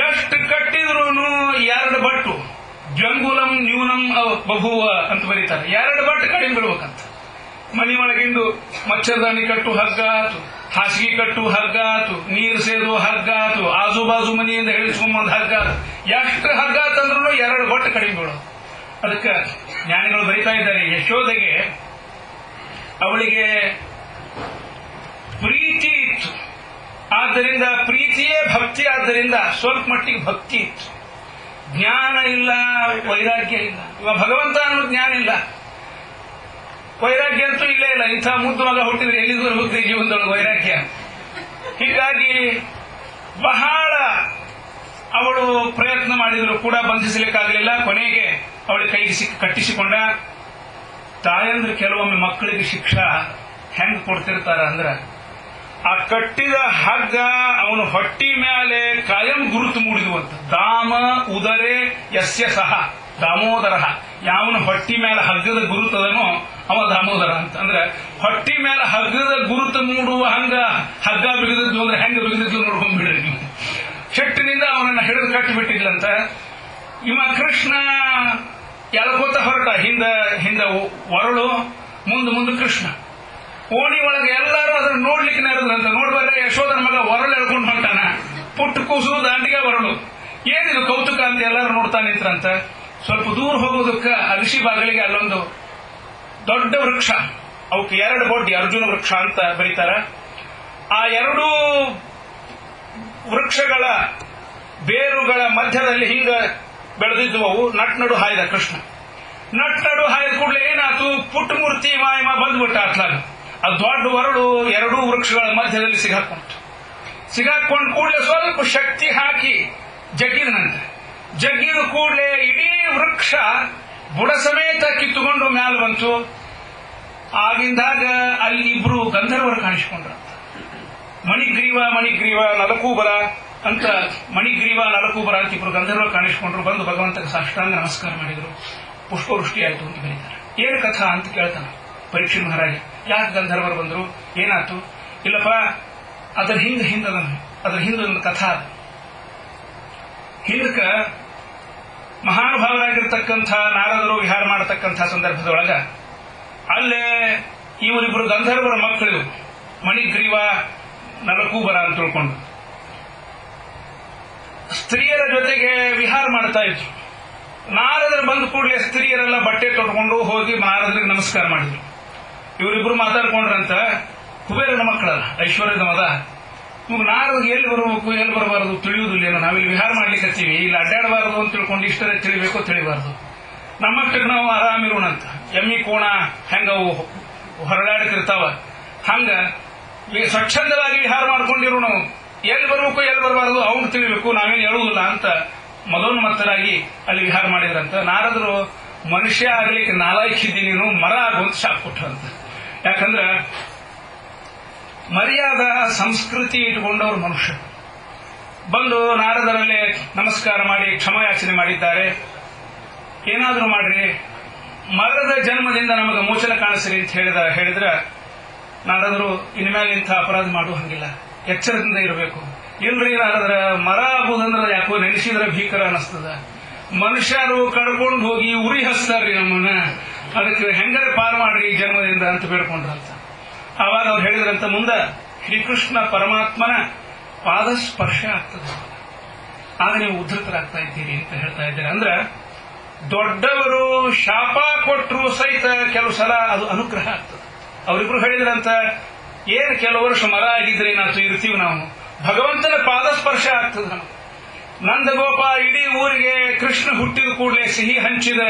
ಎಷ್ಟು ಕಟ್ಟಿದ್ರು 2 ಬಟ್ಟು, ಜಂಗುಲಂ ನ್ಯೂನಂ ಬಹುವ ಅಂತ ಬರೀತಾರೆ. 2 ಬಟ್ಟು ಕಡಿಮೆ ಬಿಡ್ಬೇಕಂತ. ಮನೆಯೊಳಗಿಂದು ಮಚ್ಚರದಾನಿ ಕಟ್ಟು ಹಗ್ಗ ಆತು, ಹಾಸಿಗೆ ಕಟ್ಟು ಹಗ್ಗ ಆತು, ನೀರು ಸೇದು ಹಗ್ಗ ಆತು, ಆಜು ಬಾಜು ಮನೆಯಿಂದ ಹೇಳಿಸ್ಕೊಂಬಂದ್ ಹಗ್ಗ ಆತು. ಎಷ್ಟು ಹಗ್ಗ ತಂದ್ರು 2 ಬಟ್ಟು ಕಡಿಮೆ ಬಿಡೋದು. ಅದಕ್ಕೆ ಜ್ಞಾನಿಗಳು ಬರೀತಾ ಇದ್ದಾರೆ, ಯಶೋದೆಗೆ ಅವಳಿಗೆ ಪ್ರೀತಿ ಇತ್ತು, ಆದ್ದರಿಂದ ಪ್ರೀತಿಯೇ ಭಕ್ತಿ, ಆದ್ದರಿಂದ ಸ್ವಲ್ಪ ಮಟ್ಟಿಗೆ ಭಕ್ತಿ ಇತ್ತು. ಜ್ಞಾನ ಇಲ್ಲ, ವೈರಾಗ್ಯ ಇಲ್ಲ. ಇವಾಗ ಭಗವಂತ ಅನ್ನೋ ಜ್ಞಾನ ಇಲ್ಲ, ವೈರಾಗ್ಯ ಅಂತೂ ಇಲ್ಲೇ ಇಲ್ಲ. ಇಂಥ ಮುದ್ದು ಮಗ ಹುಟ್ಟಿದ್ರೆ ಎಲ್ಲಿಗೂ ಹೋಗ್ತದೆ ಜೀವನದೊಳಗೆ ವೈರಾಗ್ಯ. ಹೀಗಾಗಿ ಬಹಳ ಅವಳು ಪ್ರಯತ್ನ ಮಾಡಿದ್ರು ಕೂಡ ಬಂಧಿಸಲಿಕ್ಕಾಗಲಿಲ್ಲ. ಕೊನೆಗೆ ಅವಳ ಕೈಗೆ ಕಟ್ಟಿಸಿಕೊಂಡ. ತಾಯಂದ್ರೆ ಕೆಲವೊಮ್ಮೆ ಮಕ್ಕಳಿಗೆ ಶಿಕ್ಷಾ ಹೆಂಗ್ ಕೊಡ್ತಿರ್ತಾರ ಅಂದ್ರ, ಆ ಕಟ್ಟಿದ ಹಗ್ಗ ಅವನು ಹೊಟ್ಟಿ ಮೇಲೆ ಕಾಯಂ ಗುರುತು ಮೂಡಿದುವಂತ. ದಾಮ ಉದರೆ ಯಸ್ಯ ಸಹ ದಾಮೋದರ. ಯಾವನ ಹೊಟ್ಟಿ ಮೇಲೆ ಹಗ್ಗದ ಗುರುತದನೋ ಅವ ದಾಮೋದರ ಅಂತ. ಅಂದ್ರೆ ಹೊಟ್ಟಿ ಮೇಲೆ ಹಗ್ಗದ ಗುರುತು ಮೂಡುವ ಹಂಗ ಹಗ್ಗ ಬಿಗಿದದ್ದು ಅಂದ್ರೆ ಹೆಂಗ ಬಿಗಿದದ್ದು ನೋಡ್ಕೊಂಡ್ಬಿಡ್ರಿ ನೀವು. ಶೆಟ್ಟಿನಿಂದ ಅವನನ್ನ ಹಿಡಿದು ಕಟ್ಟಿಬಿಟ್ಟಿದ್ಲಂತ. ಇವ ಕೃಷ್ಣ ಎಳ್ಕೋತ ಹೊರಟ. ಹಿಂದ ಒರಳು, ಮುಂದೆ ಕೃಷ್ಣ. ಓಣಿ ಒಳಗೆ ಎಲ್ಲರೂ ಅದನ್ನ ನೋಡ್ಲಿಕ್ಕೆ ನೆರೆದ್ರಂತ. ನೋಡ್ಬಾರ್ರೆ ಯಶೋಧನ ಮಗ ಒರಳು ಎಳ್ಕೊಂಡು ಹೊಂಟಾನ. ಪುಟ್ಟು ಕೂಸು ದಾಂಡಿಗೆ ಒರಳು. ಏನಿದು ಕೌತುಕ ಅಂತ ಎಲ್ಲರೂ ನೋಡ್ತಾ ನಿಂತ್ರಂತ. ಸ್ವಲ್ಪ ದೂರ ಹೋಗೋದಕ್ಕೆ ಅಗಸಿ ಬಾಗಿಲಿಗೆ ಅಲ್ಲೊಂದು ದೊಡ್ಡ ವೃಕ್ಷ, ಅವಕ್ಕೆ 2 ಬೊಡ್ಡಿ, ಅರ್ಜುನ ವೃಕ್ಷ ಅಂತ ಬರೀತಾರ. ಆ 2 ವೃಕ್ಷಗಳ ಬೇರುಗಳ ಮಧ್ಯದಲ್ಲಿ ಹಿಂಗ ಬೆಳೆದಿದ್ವು. ಅವು ನಡು ಹಾಯ್ದ ಕೃಷ್ಣ. ನಡು ಹಾಯ್ದ ಕೂಡಲೇ ಏನಾಯ್ತು, ಪುಟ್ಟ ಮೂರ್ತಿ ಮಾಯಮ ಬಂದ್ಬಿಟ್ಟ ಅತ್ಲಾಗ. ಅದು ದೊಡ್ಡ ಒರಳು 2 ವೃಕ್ಷಗಳ ಮಧ್ಯದಲ್ಲಿ ಸಿಗಾಕೊಂಡು ಕೂಡಲೇ ಸ್ವಲ್ಪ ಶಕ್ತಿ ಹಾಕಿ ಜಗ್ಗಿದನಂತೆ. ಜಗ್ಗಿದ ಕೂಡಲೇ ಇಡೀ ವೃಕ್ಷ ಬುಡ ಸಮೇತ ಕಿತ್ತುಕೊಂಡು ಮ್ಯಾಲ ಬಂತು. ಆಗಿಂದಾಗ ಅಲ್ಲಿ 2 ಗಂಧರ್ವರು ಕಾಣಿಸಿಕೊಂಡ್ರಂತ. ಮಣಿಗ್ರೀವ ನಲಕೂಬರ ಅಂತ, ಮಣಿಗ್ರೀವ ನಲಕೂಬರ ಅಂತ 2 ಗಂಧರ್ವರು ಕಾಣಿಸಿಕೊಂಡ್ರು. ಬಂದು ಭಗವಂತಗೆ ಸಾಷ್ಟಾಂಗ ನಮಸ್ಕಾರ ಮಾಡಿದ್ರು. ಪುಷ್ಪವೃಷ್ಟಿ ಆಯಿತು ಅಂತ ಬರೀತಾರೆ. ಏನು ಕಥಾ ಅಂತ ಕೇಳ್ತಾನ ಪರೀಕ್ಷೆ ಮಹಾರಾಜ. ಯಾಕೆ ಗಂಧರ್ವರು ಬಂದ್ರು, ಏನಾಯ್ತು? ಇಲ್ಲಪ್ಪ, ಅದರ ಹಿಂದೊಂದು ಕಥಾ. ಹಿಂದಕ್ಕ ಮಹಾನುಭಾವರಾಗಿರ್ತಕ್ಕಂಥ ನಾರದರು ವಿಹಾರ ಮಾಡತಕ್ಕಂಥ ಸಂದರ್ಭದೊಳಗ ಅಲ್ಲೇ ಇವರಿಬ್ಬರು ಗಂಧರ್ವರ ಮಕ್ಕಳು ಮಣಿಗ್ರೀವ ನಲಕೂಬರ ಅಂತ ತಿಳ್ಕೊಂಡು ಸ್ತ್ರೀಯರ ಜೊತೆಗೆ ವಿಹಾರ ಮಾಡ್ತಾ ಇದ್ರು. ನಾರದರು ಬಂದ ಕೂಡಲೇ ಸ್ತ್ರೀಯರೆಲ್ಲ ಬಟ್ಟೆ ತೊಟ್ಕೊಂಡು ಹೋಗಿ ನಾರದರಿಗೆ ನಮಸ್ಕಾರ ಮಾಡಿದ್ರು. ಇವರಿಬ್ರು ಮಾತಾಡ್ಕೊಂಡ್ರಂತ, ಕುಬೇರನ ಮಕ್ಕಳಲ್ಲ, ಐಶ್ವರ್ಯದ ಮದ, ಇವ್ರು ನಾರದಿಗೆ ಎಲ್ಲಿ ಬರಬೇಕು ಎಲ್ಲಿ ಬರಬಾರದು ತಿಳಿಯುವುದಿಲ್ಲ. ನಾವಿಲ್ಲಿ ವಿಹಾರ ಮಾಡ್ಲಿಕ್ಕೆ ಹತ್ತೀವಿ, ಇಲ್ಲಿ ಅಡ್ಡಾಡಬಾರದು ಅಂತ ತಿಳ್ಕೊಂಡು ಇಷ್ಟರೇ ತಿಳಿಬೇಕು ತಿಳಿಬಾರದು. ನಮ್ಮಷ್ಟಕ್ಕೆ ನಾವು ಆರಾಮಿರೋಣಂತ. ಎಮ್ಮಿ ಕೋಣ ಹೆಂಗವು ಹೊರಡಾಡ್ತಿರ್ತಾವ, ಹಂಗ ಸ್ವಚ್ಛಂದವಾಗಿ ವಿಹಾರ ಮಾಡ್ಕೊಂಡಿರೋ ನಾವು. ಎಲ್ಲಿ ಬರಬೇಕು ಎಲ್ಲಿ ಬರಬಾರದು ಅವ್ನು ತಿಳಿಬೇಕು, ನಾವೇನು ಹೇಳುವುದಿಲ್ಲ ಅಂತ ಮದೋನ್ಮತ್ತರಾಗಿ ಅಲ್ಲಿ ವಿಹಾರ ಮಾಡಿದ್ರಂತ. ನಾರದರು ಮನುಷ್ಯ ಆಗ್ಲಿಕ್ಕೆ ನಾಲಾಯ್ಕಿದ್ದಿ ನೀನು, ಮರ ಆಗುವಂತ ಶಾಪ್ ಕೊಟ್ರಂತ. ಯಾಕಂದ್ರೆ ಮರ್ಯಾದ ಸಂಸ್ಕೃತಿ ಇಟ್ಕೊಂಡವರು ಮನುಷ್ಯ ಬಂದು ನಾರದರಲ್ಲೇ ನಮಸ್ಕಾರ ಮಾಡಿ ಕ್ಷಮಾಯಾಚನೆ ಮಾಡಿದ್ದಾರೆ. ಏನಾದರೂ ಮಾಡ್ರಿ, ಮರದ ಜನ್ಮದಿಂದ ನಮಗೆ ಮೋಚನ ಕಾಣಿಸ್ರಿ ಅಂತ ಹೇಳಿದ್ರೆ ನಾರದರು ಇನ್ಮೇಲೆ ಇಂಥ ಅಪರಾಧ ಮಾಡುವ ಹಂಗಿಲ್ಲ, ಎಚ್ಚರದಿಂದ ಇರಬೇಕು. ಇಲ್ರಿ ನಾರದ್ರ, ಮರ ಆಗುವುದಂದ್ರೆ ಯಾಕೋ ನೆನೆಸಿದ್ರೆ ಭೀಕರ ಅನಿಸ್ತದ, ಮನುಷ್ಯರು ಕಡ್ಕೊಂಡು ಹೋಗಿ ಉರಿ ಹಚ್ತಾರ್ರಿ ನಮ್ಮನ್ನ, ಅದಕ್ಕೆ ಹೆಂಗಾರೆ ಪಾರು ಮಾಡ್ರಿ ಈ ಜನ್ಮದಿಂದ ಅಂತ ಬೇಡ್ಕೊಂಡ್ರಂತ. ಆವಾಗ ಅವ್ರು ಹೇಳಿದ್ರಂತ, ಮುಂದೆ ಶ್ರೀಕೃಷ್ಣ ಪರಮಾತ್ಮನ ಪಾದಸ್ಪರ್ಶ ಆಗ್ತದೆ, ಆಗ ನೀವು ಉದ್ಧತರಾಗ್ತಾ ಇದ್ದೀರಿ ಅಂತ ಹೇಳ್ತಾ ಇದ್ದಾರೆ. ಅಂದ್ರೆ ದೊಡ್ಡವರು ಶಾಪ ಕೊಟ್ಟರು ಸಹಿತ ಕೆಲವು ಸಲ ಅದು ಅನುಗ್ರಹ ಆಗ್ತದೆ. ಅವರಿಬ್ರು ಹೇಳಿದ್ರಂತ, ಏನು ಕೆಲವು ವರ್ಷ ಮರ ಆಗಿದ್ರೆ ಏನಾಯ್ತು, ಇರ್ತೀವಿ ನಾವು, ಭಗವಂತನ ಪಾದಸ್ಪರ್ಶ ಆಗ್ತದೆ ನಮಗೆ. ನಂದಗೋಪ ಇಡೀ ಊರಿಗೆ ಕೃಷ್ಣ ಹುಟ್ಟಿದ ಕೂಡಲೇ ಸಿಹಿ ಹಂಚಿದ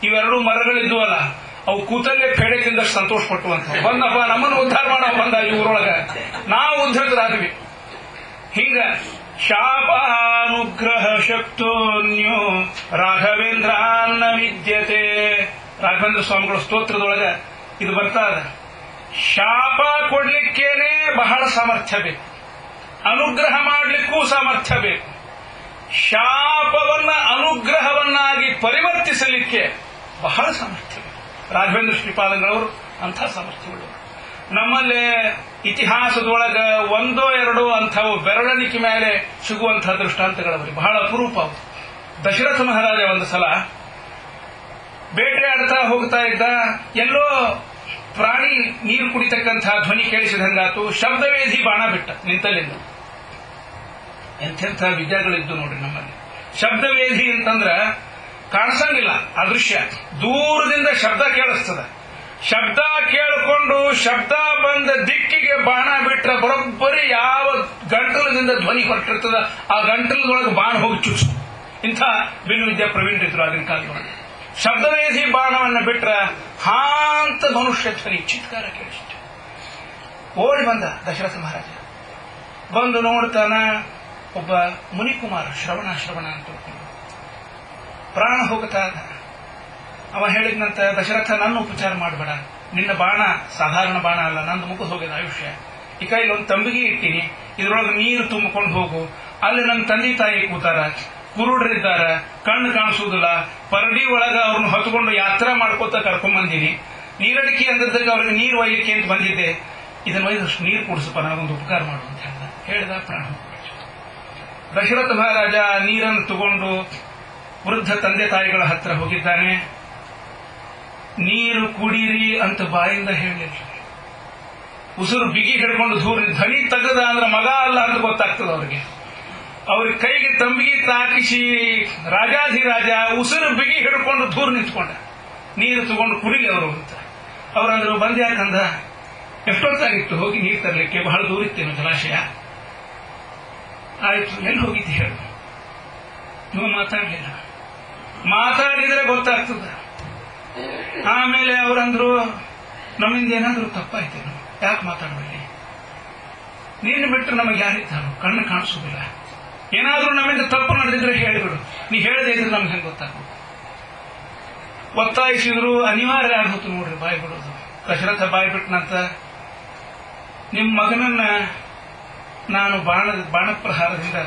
ಇವೆರಡು ಮರಗಳಿದ್ವಲ್ಲ, ಅವು ಕೂತಲ್ಲೇ ಪೇಡೆ ತಿಂದಷ್ಟು ಸಂತೋಷ ಪಟ್ಟುವಂತ. ಬಂದಪ್ಪ ನಮ್ಮನ್ನು ಉದ್ಧಾರ ಮಾಡೋ ಬಂದ ಈ ಊರೊಳಗ, ನಾವು ಉದ್ಧತರಾದ್ವಿ. ಹಿಂಗ ಶಾಪಾನುಗ್ರಹ ಶಕ್ತೋನ್ಯೋ ರಾಘವೇಂದ್ರಾನ್ನ ವಿದ್ಯತೆ. ರಾಘವೇಂದ್ರ ಸ್ವಾಮಿಗಳ ಸ್ತೋತ್ರದೊಳಗ ಇದು ಬರ್ತಾ ಇದೆ. ಶಾಪ ಕೊಡ್ಲಿಕ್ಕೇನೆ ಬಹಳ ಸಾಮರ್ಥ್ಯ ಬೇಕು, ಅನುಗ್ರಹ ಮಾಡಲಿಕ್ಕೂ ಸಾಮರ್ಥ್ಯ ಬೇಕು. ಶಾಪವನ್ನ ಅನುಗ್ರಹವನ್ನಾಗಿ ಪರಿವರ್ತಿಸಲಿಕ್ಕೆ ಬಹಳ ಸಾಮರ್ಥ್ಯ ಬೇಕು. ರಾಘವೇಂದ್ರ ಶ್ರೀಪಾದಂಗಳವರು ಅಂಥ ಸಾಮರ್ಥ್ಯವುಳ್ಳವರು. ನಮ್ಮಲ್ಲಿ ಇತಿಹಾಸದೊಳಗ ಒಂದೋ ಎರಡೋ ಅಂಥವು ಬೆರಳಿಕೆ ಮೇಲೆ ಸಿಗುವಂತಹ ದೃಷ್ಟಾಂತಗಳವರಿ ಬಹಳ ಅಪರೂಪ. ದಶರಥ ಮಹಾರಾಜ ಒಂದು ಸಲ ಬೇಟೆಯಾಡ್ತಾ ಹೋಗ್ತಾ ಇದ್ದ, ಎಲ್ಲೋ ಪ್ರಾಣಿ ನೀರು ಕುಡಿತಕ್ಕಂತಹ ಧ್ವನಿ ಕೇಳಿಸಿದಂಗಾತು. ಶಬ್ದವೇಧಿ ಬಾಣ ಬಿಟ್ಟ ನಿಂತಲ್ಲಿಂದ. ಎಂತೆಂಥ ವಿದ್ಯಾಗಳಿದ್ದು ನೋಡ್ರಿ ನಮ್ಮಲ್ಲಿ. ಶಬ್ದವೇಧಿ ಅಂತಂದ್ರ ಕಾಣಿಸಂಗಿಲ್ಲ, ಅದೃಶ್ಯ, ದೂರದಿಂದ ಶಬ್ದ ಕೇಳಿಸ್ತದ. ಶಬ್ದ ಕೇಳಿಕೊಂಡು ಶಬ್ದ ಬಂದ ದಿಕ್ಕಿಗೆ ಬಾಣ ಬಿಟ್ರೆ ಬರೋಬ್ಬರಿ ಯಾವ ಗಂಟಲದಿಂದ ಧ್ವನಿ ಹೊರಟಿರ್ತದ ಆ ಗಂಟಲದೊಳಗೆ ಬಾಣ ಹೋಗಿ ಚುಚ್ಚು. ಇಂಥ ಬಿಲ್ಲು ವಿದ್ಯಾ ಪ್ರವೀಣರಿದ್ರು ಆಗಿನ ಕಾಲದೊಳಗೆ. ಶಬ್ದವೇಧಿ ಬಾಣವನ್ನು ಬಿಟ್ರ ಹಾಂತ ಮನುಷ್ಯ ಧ್ವನಿ ಚಿತ್ಕಾರ ಕೇಳಿಸಿತು. ಓಡಿ ಬಂದ ದಶರಥ ಮಹಾರಾಜ. ಬಂದು ನೋಡ್ತಾನ, ಒಬ್ಬ ಮುನಿಕುಮಾರ ಶ್ರವಣ ಅಂತ ತಿಳ್ಕೊಂಡು ಪ್ರಾಣ ಹೋಗ್ತಾ ಇದ್ದ. ಅವ ಹೇಳಿದ್ನಂತ, ದಶರಥ ನನ್ನ ಉಪಚಾರ ಮಾಡಬೇಡ, ನಿನ್ನ ಬಾಣ ಸಾಧಾರಣ ಬಾಣ ಅಲ್ಲ, ನಂದು ಮುಗಿದು ಹೋಗಿದೆ ಆಯುಷ್ಯ. ಈ ಕೈಲಿ ಒಂದು ತಂಬಿಗೆ ಇಟ್ಟಿನಿ, ಇದ್ರೊಳಗೆ ನೀರು ತುಂಬಿಕೊಂಡು ಹೋಗು. ಅಲ್ಲಿ ನನ್ನ ತಂದೆ ತಾಯಿ ಕೂತಾರ, ಕುರುಡರಿದ್ದಾರ, ಕಣ್ಣು ಕಾಣಿಸುವುದಿಲ್ಲ, ಪರಡಿ ಒಳಗ ಅವ್ರನ್ನ ಹೊತ್ಕೊಂಡು ಯಾತ್ರಾ ಮಾಡ್ಕೋತ ಕರ್ಕೊಂಡ್ ಬಂದೀನಿ. ನೀರಡಿಕೆ ಅಂದದಾಗ ಅವ್ರಿಗೆ ನೀರು ಒಯ್ಯಲಿಕ್ಕೆ ಅಂತ ಬಂದಿದ್ದೆ, ಇದನ್ನ ಒಯ್ದಷ್ಟು ನೀರು ಕುಡಿಸಪ್ಪ, ನನಗೊಂದು ಉಪಕಾರ ಮಾಡು ಅಂತ ಹೇಳಿದ. ಪ್ರಾಣ. ದಶರಥ ಮಹಾರಾಜ ನೀರನ್ನು ತಗೊಂಡು ವೃದ್ಧ ತಂದೆ ತಾಯಿಗಳ ಹತ್ರ ಹೋಗಿದ್ದಾನೆ. ನೀರು ಕುಡೀರಿ ಅಂತ ಬಾಯಿಂದ ಹೇಳಲಿಲ್ಲ. ಉಸಿರು ಬಿಗಿ ಹಿಡ್ಕೊಂಡು ದೂರ ಧ್ವನಿ ತೆಗೆದ ಅಂದ್ರೆ ಮಗ ಅಲ್ಲ ಅಂತ ಗೊತ್ತಾಗ್ತದೆ ಅವ್ರಿಗೆ. ಅವ್ರಿಗೆ ಕೈಗೆ ತಂಬಿಗೆ ತಾಕಿಸಿ ರಾಜಾಧಿರಾಜ ಉಸಿರು ಬಿಗಿ ಹಿಡ್ಕೊಂಡು ದೂರ ನಿಂತ್ಕೊಂಡ. ನೀರು ತಗೊಂಡು ಕುಡಿಲಿ ಅವರು ಅಂತ. ಅವರಂದ್ರು, ಬಂದ್ ಯಾಕಂದ, ಎಷ್ಟೊತ್ತಾಗಿತ್ತು ಹೋಗಿ ನೀರು ತರಲಿಕ್ಕೆ, ಬಹಳ ದೂರ ಇತ್ತೇನು ಜಲಾಶಯ. ಆಯ್ತು, ಎಲ್ಲಿ ಹೋಗಿದ್ದೆ ಹೇಳು. ನೀವು ಮಾತಾಡಲಿಲ್ಲ, ಮಾತಾಡಿದ್ರೆ ಗೊತ್ತಾಗ್ತದ. ಆಮೇಲೆ ಅವರಂದ್ರು, ನಮ್ಮಿಂದ ಏನಾದರೂ ತಪ್ಪಾಯ್ತೇನು, ಯಾಕೆ ಮಾತಾಡಬೇಡಿ, ನೀನು ಬಿಟ್ಟರೆ ನಮಗೆ ಯಾರಿದ್ದಾನು, ಕಣ್ಣು ಕಾಣಿಸೋದಿಲ್ಲ, ಏನಾದ್ರೂ ನಮ್ಮಿಂದ ತಪ್ಪು ನಡೆದಿದ್ರೆ ಹೇಳಿಬಿಡು, ನೀ ಹೇಳದೇ ಇದ್ರೆ ನಮ್ಗೆ ಹೆಂಗೆ ಗೊತ್ತಾಗ್ಬೋದು. ಒತ್ತಾಯಿಸಿದ್ರು, ಅನಿವಾರ್ಯ ಆಗೋತು ನೋಡ್ರಿ ಬಾಯಿ ಬಿಡೋದು. ದಶರಥ ಬಾಯಿ ಬಿಟ್ಟನಂತ, ನಿಮ್ಮ ಮಗನನ್ನ ನಾನು ಬಾಣಪ್ರಹಾರದಿಂದ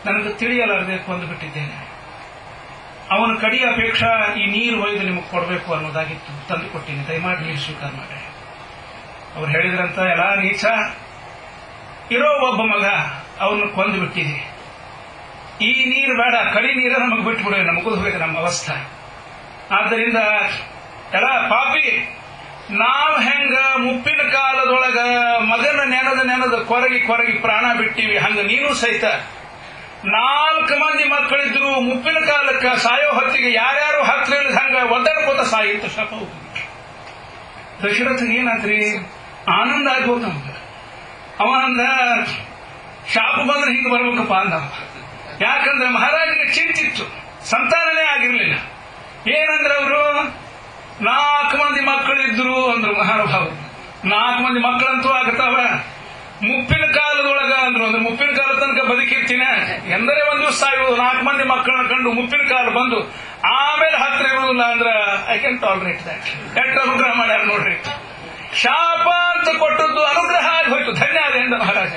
ನನಗೆ ತಿಳಿಯಲಾರದೆ ಕೊಂದು ಬಿಟ್ಟಿದ್ದೇನೆ. ಅವನ ಕಡಿಯ ಅಪೇಕ್ಷಾ ಈ ನೀರು ಒಯ್ದು ನಿಮಗೆ ಕೊಡಬೇಕು ಅನ್ನೋದಾಗಿತ್ತು, ತಂದು ಕೊಟ್ಟಿನಿ, ದಯಮಾಡಿ ನೀರು ಸ್ವೀಕಾರ ಮಾಡಿ. ಅವ್ರು ಹೇಳಿದ್ರಂತ, ಎಲ್ಲ ನೀಚ, ಇರೋ ಒಬ್ಬ ಮಗ ಅವನ್ನ ಕೊಂದು ಬಿಟ್ಟಿದೆ, ಈ ನೀರು ಬೇಡ, ಕಡಿ ನೀರ ನಮಗೆ ಬಿಟ್ಬಿಡುವೆ, ನಮಗೂ ಹೋಗಿದೆ ನಮ್ಮ ಅವಸ್ಥೆ. ಆದ್ದರಿಂದ ಎಲ್ಲ ಪಾಪಿ, ನಾವು ಹೆಂಗ ಮುಪ್ಪಿನ ಕಾಲದೊಳಗ ಮಗನ ನೆನದ ಕೊರಗಿ ಪ್ರಾಣ ಬಿಟ್ಟಿವಿ, ಹಂಗ ನೀನು ಸಹಿತ 4 ಮಂದಿ ಮಕ್ಕಳಿದ್ರು. ಮುಪ್ಪಿನ ಕಾಲಕ್ಕೆ ಸಾಯೋ ಹೊತ್ತಿಗೆ ಯಾರ್ಯಾರು ಹತ್ರ ಹಂಗ ಒದ್ದಾಡ್ಕೋತ ಸಾಯಿತ ಶಾಪ. ದಶರಥಗೆ ಏನಾದ್ರಿ ಆನಂದ ಆಗ್ಬೋದು ನಮ್ಗೆ. ಅವ ಅಂದ ಶಾಪ ಬಂದ್ರೆ ಹಿಂಗೆ ಬರ್ಬೇಕಪ್ಪ ಅಂದ. ಯಾಕಂದ್ರೆ ಮಹಾರಾಜನಿಗೆ ಚಿಂತಿತ್ತು, ಸಂತಾನನೇ ಆಗಿರ್ಲಿಲ್ಲ. ಏನಂದ್ರೆ ಅವರು 4 ಮಂದಿ ಮಕ್ಕಳಿದ್ರು ಅಂದ್ರು ಮಹಾನುಭಾವರು. 4 ಮಂದಿ ಮಕ್ಕಳಂತೂ ಆಗತಾವ. ಮುಪ್ಪಿನ ಕಾಲದೊಳಗ ಅಂದ್ರು. ಅಂದ್ರೆ ಮುಪ್ಪಿನ ಕಾಲ ತನಕ ಬದುಕಿರ್ತೀನ ಎಂದರೆ ಒಂದು ದಿವಸ ಸಾಯುವುದು. 4 ಮಂದಿ ಮಕ್ಕಳನ್ನ ಕಂಡು ಮುಪ್ಪಿನ ಕಾಲ ಬಂದು ಆಮೇಲೆ ಹತ್ರ ಇರುವುದಿಲ್ಲ ಅಂದ್ರೆ ಐ ಕ್ಯಾನ್ ಟಾಲರೇಟ್ ದಟ್. ಎಷ್ಟು ಅನುಗ್ರಹ ಮಾಡ್ಯಾರ ನೋಡ್ರಿ. ಶಾಪ ಅಂತ ಕೊಟ್ಟದ್ದು ಅನುಗ್ರಹ ಆಗಿ ಹೋಯ್ತು. ಧನ್ಯ ಆದ ಎಂದ ಮಹಾರಾಜ.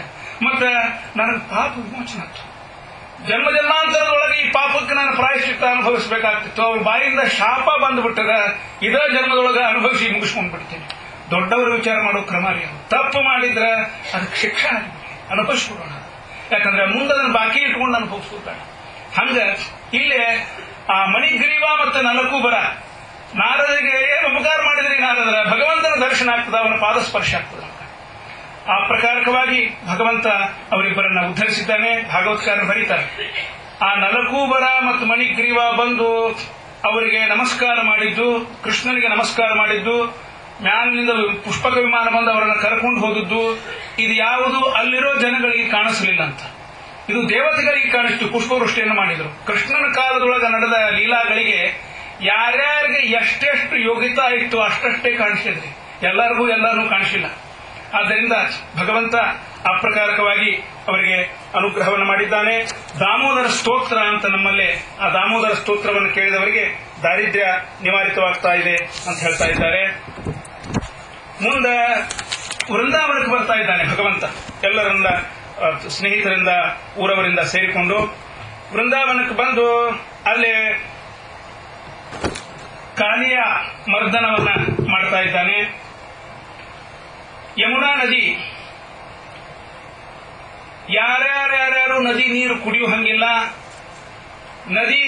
ಮತ್ತೆ ನನಗೆ ಪಾಪ ವಿಮೋಚನೆ ಆಯ್ತು. ಜನ್ಮ ಜನ್ಮಾಂತರದೊಳಗೆ ಈ ಪಾಪಕ್ಕೆ ನಾನು ಪ್ರಾಯಶ್ಚಿತ್ತ ಅನುಭವಿಸಬೇಕಾಗ್ತಿತ್ತು. ಅವ್ರ ಬಾಯಿಂದ ಶಾಪ ಬಂದ್ಬಿಟ್ಟದ. ಇದೇ ಜನ್ಮದೊಳಗೆ ಅನುಭವಿಸಿ ಮುಗಿಸ್ಕೊಂಡ್ ಬಿಡ್ತೇನೆ. ದೊಡ್ಡವರು ವಿಚಾರ ಮಾಡೋ ಕ್ರಮ ರೀ. ತಪ್ಪು ಮಾಡಿದ್ರೆ ಅದಕ್ಕೆ ಶಿಕ್ಷೆ ಅನುಭವಿಸ್ಬಿಡೋಣ. ಯಾಕಂದ್ರೆ ಮುಂದೆ ಅದನ್ನು ಬಾಕಿ ಇಟ್ಕೊಂಡು ಅನುಭವಿಸ್ಬಿಡ್ತಾನೆ. ಹಂಗ ಇಲ್ಲೇ ಆ ಮಣಿಗ್ರೀವ ಮತ್ತು ನಲಕೂಬರ ನಾರದರಿಗೆ ಏನು ಉಪಕಾರ ಮಾಡಿದ್ರಿ ನಾರದರ ಭಗವಂತನ ದರ್ಶನ ಆಗ್ತದ, ಅವನ ಪಾದಸ್ಪರ್ಶ ಆಗ್ತದ. ಆ ಪ್ರಕಾರಕವಾಗಿ ಭಗವಂತ ಅವರಿಬ್ಬರನ್ನ ಉದ್ಧರಿಸಿದ್ದಾನೆ. ಭಾಗವತ್ಕಾರ ಬರೀತಾರೆ, ಆ ನಲಕೂಬರ ಮತ್ತು ಮಣಿಗ್ರೀವ ಬಂದು ಅವರಿಗೆ ನಮಸ್ಕಾರ ಮಾಡಿದ್ದು, ಕೃಷ್ಣನಿಗೆ ನಮಸ್ಕಾರ ಮಾಡಿದ್ದು, ಮ್ಯಾಲಿನಿಂದ ಪುಷ್ಪಕ ವಿಮಾನ ಬಂದು ಅವರನ್ನು ಕರ್ಕೊಂಡು ಹೋದದ್ದು, ಇದು ಯಾವುದು ಅಲ್ಲಿರೋ ಜನಗಳಿಗೆ ಕಾಣಿಸಲಿಲ್ಲ ಅಂತ. ಇದು ದೇವತೆಗಳಿಗೆ ಕಾಣಿಸ್ತು. ಪುಷ್ಪವೃಷ್ಟಿಯನ್ನು ಮಾಡಿದರು. ಕೃಷ್ಣನ ಕಾಲದೊಳಗೆ ನಡೆದ ಲೀಲಾಗಳಿಗೆ ಯಾರ್ಯಾರಿಗೆ ಎಷ್ಟೆಷ್ಟು ಯೋಗ್ಯತಾ ಇತ್ತು ಅಷ್ಟಷ್ಟೇ ಕಾಣಿಸಿದ್ರಿ. ಎಲ್ಲರಿಗೂ ಎಲ್ಲರೂ ಕಾಣಿಸಿಲ್ಲ. ಆದ್ದರಿಂದ ಭಗವಂತ ಆ ಪ್ರಕಾರಕವಾಗಿ ಅವರಿಗೆ ಅನುಗ್ರಹವನ್ನು ಮಾಡಿದ್ದಾನೆ. ದಾಮೋದರ ಸ್ತೋತ್ರ ಅಂತ ನಮ್ಮಲ್ಲಿ ಆ ದಾಮೋದರ ಸ್ತೋತ್ರವನ್ನು ಕೇಳಿದವರಿಗೆ ದಾರಿದ್ರ್ಯ ನಿವಾರಿತವಾಗ್ತಾ ಇದೆ ಅಂತ ಹೇಳ್ತಾ ಇದ್ದಾರೆ. ಮುಂದೆ ವೃಂದಾವನಕ್ಕೆ ಬರ್ತಾ ಇದ್ದಾನೆ ಭಗವಂತ. ಎಲ್ಲರಿಂದ ಸ್ನೇಹಿತರಿಂದ ಊರವರಿಂದ ಸೇರಿಕೊಂಡು ವೃಂದಾವನಕ್ಕೆ ಬಂದು ಅಲ್ಲಿ ಕಾಲಿಯ ಮರ್ದನವನ್ನ ಮಾಡ್ತಾ ಇದ್ದಾನೆ. ಯಮುನಾ ನದಿ, ಯಾರ್ಯಾರು ನದಿ ನೀರು ಕುಡಿಯೋ ಹಂಗಿಲ್ಲ. ನದಿ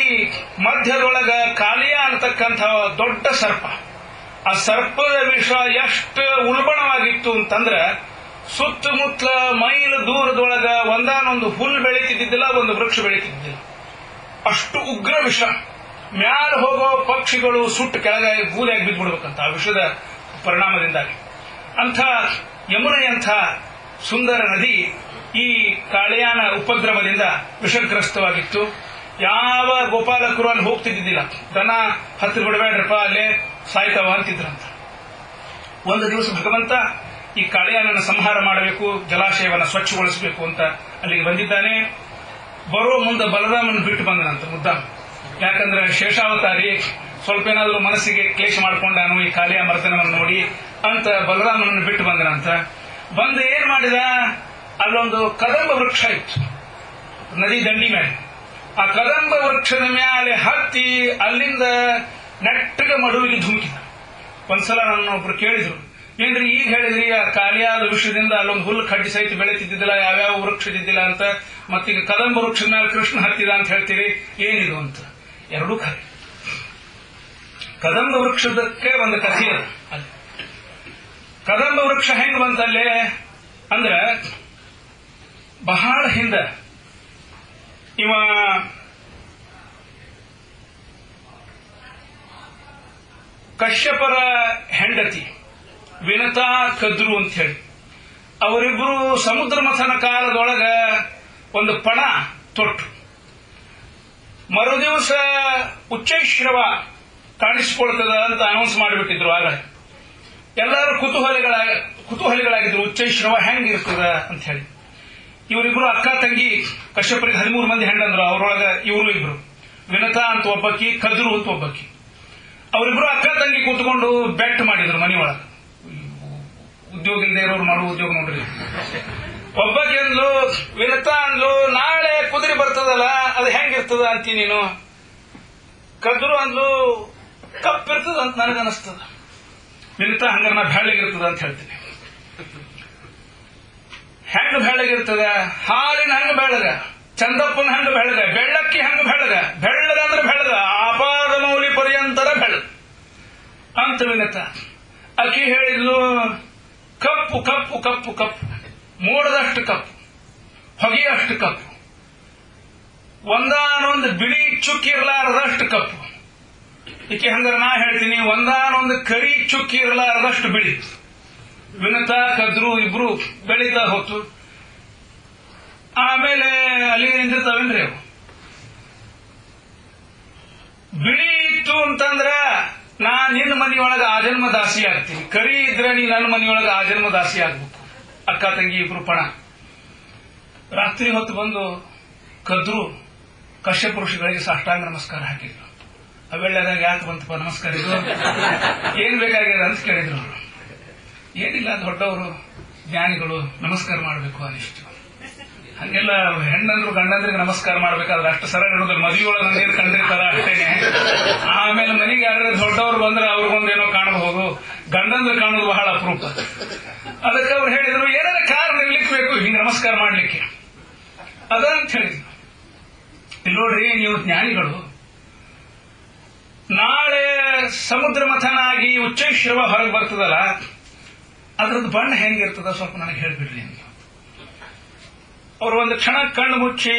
ಮಧ್ಯದೊಳಗ ಕಾಲಿಯ ಅಂತಕ್ಕಂಥ ದೊಡ್ಡ ಸರ್ಪ. ಆ ಸರ್ಪದ ವಿಷ ಎಷ್ಟು ಉಲ್ಬಣವಾಗಿತ್ತು ಅಂತಂದ್ರೆ ಸುತ್ತಮುತ್ತಲ ಮೈಲು ದೂರದೊಳಗ ಒಂದಾನೊಂದು ಹುಲ್ಲು ಬೆಳೀತಿದ್ದಿಲ್ಲ, ಒಂದು ವೃಕ್ಷ ಬೆಳೀತಿದ್ದಿಲ್ಲ. ಅಷ್ಟು ಉಗ್ರ ವಿಷ. ಮ್ಯಾಲ ಹೋಗೋ ಪಕ್ಷಿಗಳು ಸುಟ್ಟು ಕೆಳಗಾಗಿ ಬೂದಾಗಿ ಬಿದ್ದುಬಿಡ್ಬೇಕಂತ ಆ ವಿಷದ ಪರಿಣಾಮದಿಂದಾಗಿ. ಅಂಥ ಯಮುನೆಯಂಥ ಸುಂದರ ನದಿ ಈ ಕಾಳಿಯಾನ ಉಪದ್ರವದಿಂದ ವಿಷಗ್ರಸ್ತವಾಗಿತ್ತು. ಯಾವ ಗೋಪಾಲಕರು ಅಲ್ಲಿ ಹೋಗ್ತಿದ್ದಿಲ್ಲ. ದನ ಹತ್ತಿರ ಬಿಡಬೇಡ್ರಪ್ಪ, ಅಲ್ಲೇ ಸಾಯ್ತಾವ ಅಂತಿದ್ರಂತ. ಒಂದು ದಿವಸ ಭಗವಂತ ಈ ಕಾಳಿಯಾನನ್ನು ಸಂಹಾರ ಮಾಡಬೇಕು, ಜಲಾಶಯವನ್ನು ಸ್ವಚ್ಛಗೊಳಿಸಬೇಕು ಅಂತ ಅಲ್ಲಿಗೆ ಬಂದಿದ್ದಾನೆ. ಬರೋ ಮುಂದೆ ಬಲರಾಮನ ಬಿಟ್ಟು ಬಂದನಂತ ಮುದ್ದಾಮ. ಯಾಕಂದ್ರೆ ಶೇಷಾವತಾರಿ ಸ್ವಲ್ಪ ಏನಾದರೂ ಮನಸ್ಸಿಗೆ ಕ್ಲೇಶ ಮಾಡಿಕೊಂಡಾನು ಈ ಕಾಳಿಯ ಮರ್ದನವನ್ನು ನೋಡಿ ಅಂತ ಬಲರಾಮನನ್ನು ಬಿಟ್ಟು ಬಂದನಂತ. ಬಂದು ಏನ್ ಮಾಡಿದ, ಅಲ್ಲೊಂದು ಕದಂಬ ವೃಕ್ಷ ಇತ್ತು ನದಿ ದಂಡಿ ಮೇಲೆ. ಆ ಕದಂಬ ವೃಕ್ಷದ ಮೇಲೆ ಹತ್ತಿ ಅಲ್ಲಿಂದ ನೆಟ್ಟಗೆ ಮಡುವಿಗೆ ಧುಮುಕಿದ. ಒಂದ್ಸಲ ನನ್ನ ಒಬ್ರು ಕೇಳಿದ್ರು, ಏನ್ರಿ ಈಗ ಹೇಳಿದ್ರಿ ಆ ಕಾಲಿಯಾದ ವಿಷಯದಿಂದ ಅಲ್ಲೊಂದು ಹುಲ್ಲು ಕಡ್ಡಿ ಸಹಿತ ಬೆಳೀತಿದ್ದಿಲ್ಲ, ಯಾವ್ಯಾವ ವೃಕ್ಷದಿದ್ದಿಲ್ಲ ಅಂತ, ಮತ್ತೀಗ ಕದಂಬ ವೃಕ್ಷದ ಮೇಲೆ ಕೃಷ್ಣ ಹತ್ತಿದ ಅಂತ ಹೇಳ್ತೀರಿ, ಏನಿದು ಅಂತ. ಎರಡೂ ಖರೆ. ಕದಂಬ ವೃಕ್ಷದಕ್ಕೆ ಒಂದು ಕಥೆ ಅದು. ಅಲ್ಲಿ ಕದಂಬ ವೃಕ್ಷ ಹೆಂಗ್ ಬಂತಲ್ಲೇ ಅಂದ್ರೆ ಬಹಳ ಹಿಂದ ಇವ ಕಶ್ಯಪರ ಹೆಂಡತಿ ವಿನತಾ ಕದ್ರು ಅಂತ ಹೇಳಿ ಅವರಿಬ್ಬರು ಸಮುದ್ರ ಮಥನ ಕಾಲದೊಳಗ ಒಂದು ಪಣ ತೊಟ್ಟು ಮರುದಿವಸ ಉಚ್ಚೈಶ್ರವ ಕಾಣಿಸಿಕೊಳ್ತದ ಅಂತ ಅನೌನ್ಸ್ ಮಾಡಿಬಿಟ್ಟಿದ್ರು. ಆಗ ಎಲ್ಲರೂ ಕುತೂಹಲಿಗಳಾಗಿದ್ರು, ಉಚ್ಚೈಶ್ರವ ಹೆಂಗಿರ್ತದ ಅಂತ ಹೇಳಿ. ಇವರಿಬ್ರು ಅಕ್ಕ ತಂಗಿ, ಕಶ್ಯಪರಿಗೆ 13 ಮಂದಿ ಹೆಣ್ಣಂದ್ರು. ಅವರೊಳಗ ಇವರು ಇಬ್ರು, ವಿನತಾ ಅಂತ ಒಬ್ಬಕ್ಕಿ, ಕದ್ರು ಅಂತ ಒಬ್ಬಕ್ಕಿ. ಅವರಿಬ್ರು ಅಕ್ಕ ತಂಗಿ ಕೂತ್ಕೊಂಡು ಬೆಟ್ ಮಾಡಿದ್ರು ಮನೆಯೊಳಗ. ಉದ್ಯೋಗ ಇಲ್ಲದೆ ಇರೋರು ಮಾಡುವ ಉದ್ಯೋಗ ನೋಡ್ರಿ. ಒಬ್ಬಕ್ಕೆ ಅಂದ್ಲು, ವಿನತಾ ಅಂದ್ಲು, ನಾಳೆ ಕುದುರೆ ಬರ್ತದಲ್ಲ ಅದು ಹೆಂಗಿರ್ತದ ಅಂತೀನಿ ನೀನು. ಕದ್ರು ಅಂದ್ಲು, ಕಪ್ಪಿರ್ತದ ಅಂತ ನನಗನಿಸ್ತದ. ವಿನತಾ ಹಂಗಾರ ನಾ ಬೆಳ್ಳಗಿರ್ತದ ಅಂತ ಹೇಳ್ತೀನಿ. ಹೆಂಗ ಬೆಳ್ಳಗಿರ್ತದ? ಹಾಲಿನ ಹಂಗ ಬೆಳ್ಳಗ, ಚಂದಪ್ಪನ ಹಂಗ ಬೆಳ್ಳಗ, ಬೆಳ್ಳಕ್ಕಿ ಹಂಗ ಬೆಳ್ಳಗ. ಬೆಳ್ಳಗ ಅಂದ್ರೆ ಬೆಳ್ಳಗ, ಆಪಾದ ಮೌಲಿ ಪರ್ಯಂತರ ಬೆಳ್ಳಗ ಅಂತ ವಿನತಾ. ಅಕ್ಕಿ ಹೇಳಿದ್ಲು, ಕಪ್ಪು ಕಪ್ಪು ಕಪ್ಪು ಕಪ್ಪು, ಮೋಡದಷ್ಟು ಕಪ್ಪು, ಹೊಗೆಯಷ್ಟು ಕಪ್ಪು. ಒಂದಾನೊಂದು ಬಿಳಿ ಚುಕ್ಕಿರಲಾರದಷ್ಟು ಕಪ್ಪು. ಈಕೆ ಹಂಗಾರೆ ನಾ ಹೇಳ್ತೀನಿ, ಒಂದಾನೊಂದು ಕರಿ ಚುಕ್ಕಿರಲಾರದಷ್ಟು ಬಿಳಿ. ವಿನತಾ ಕದ್ರು ಇಬ್ರು ಬೆಳೀತಾ ಹೋತು. ಆಮೇಲೆ ಅಲ್ಲಿ ನಿಂದಿರ್ತಾವೇನ್ರಿ ಅವು. ಬಿಳಿ ಇತ್ತು ಅಂತಂದ್ರ ನಾ ನಿನ್ನ ಮನೆಯೊಳಗೆ ಆಜನ್ಮ ದಾಸಿ ಆಗ್ತೀನಿ, ಕರಿ ಇದ್ರೆ ನೀ ನನ್ನ ಮನೆಯೊಳಗೆ ಆಜನ್ಮ ದಾಸಿ ಆಗ್ಬೇಕು. ಅಕ್ಕ ತಂಗಿ ಇಬ್ರು ಪಣ. ರಾತ್ರಿ ಹೊತ್ತು ಬಂದು ಕದ್ರು ಕಶ್ಯಪ ಋಷಿಗಳಿಗೆ ಸಾಷ್ಟಾಂಗ ನಮಸ್ಕಾರ ಹಾಕಿದ್ರು. ಅವೆಲ್ಲದಾಗ ಯಾಕೆ ಬಂತಪ್ಪ ನಮಸ್ಕಾರ, ಇದು ಏನ್ ಬೇಕಾಗ್ಯದ ಅಂತ ಕೇಳಿದ್ರು ಅವರು. ಏನಿಲ್ಲ, ದೊಡ್ಡವರು ಜ್ಞಾನಿಗಳು ನಮಸ್ಕಾರ ಮಾಡಬೇಕು ಅನಿಷ್ಟು. ಹಂಗೆಲ್ಲ ಹೆಣ್ಣಂದ್ರು ಗಂಡಂದ್ರಿಗೆ ನಮಸ್ಕಾರ ಮಾಡ್ಬೇಕಾದ್ರೆ ಅಷ್ಟು ಸರಳ ಇರೋದಿಲ್ಲ. ಮದುವೆಯೊಳಗೆ ನಂದೇನು ಕಂಡಿರ್ತಾರ ಅಷ್ಟೇನೆ. ಆಮೇಲೆ ಮನೆಗೆ ಯಾರು ದೊಡ್ಡವರು ಬಂದ್ರೆ ಅವ್ರಿಗೊಂದೇನೋ ಕಾಣಬಹುದು, ಗಂಡಂದ್ರೆ ಕಾಣೋದು ಬಹಳ ಅಪರೂಪ. ಅದಕ್ಕೆ ಅವ್ರು ಹೇಳಿದ್ರು, ಏನಾರ ಕಾರಣ ಇರ್ಲಿಕ್ಬೇಕು ಹಿಂಗೆ ನಮಸ್ಕಾರ ಮಾಡ್ಲಿಕ್ಕೆ ಅದಂತ ಹೇಳಿದ್ರು. ಇಲ್ಲಿ ನೋಡ್ರಿ, ನೀವು ಜ್ಞಾನಿಗಳು, ನಾಳೆ ಸಮುದ್ರ ಮಥನಾಗಿ ಉಚ್ಚೈಶ್ರವ ಹೊರಗೆ ಬರ್ತದಲ್ಲ, ಅದ್ರದ್ದು ಬಣ್ಣ ಹೆಂಗಿರ್ತದ ಸ್ವಲ್ಪ ನನಗೆ ಹೇಳ್ಬಿಡ್ರಿ ಅಂತ. ಅವರು ಒಂದು ಕ್ಷಣ ಕಣ್ಣು ಮುಚ್ಚಿ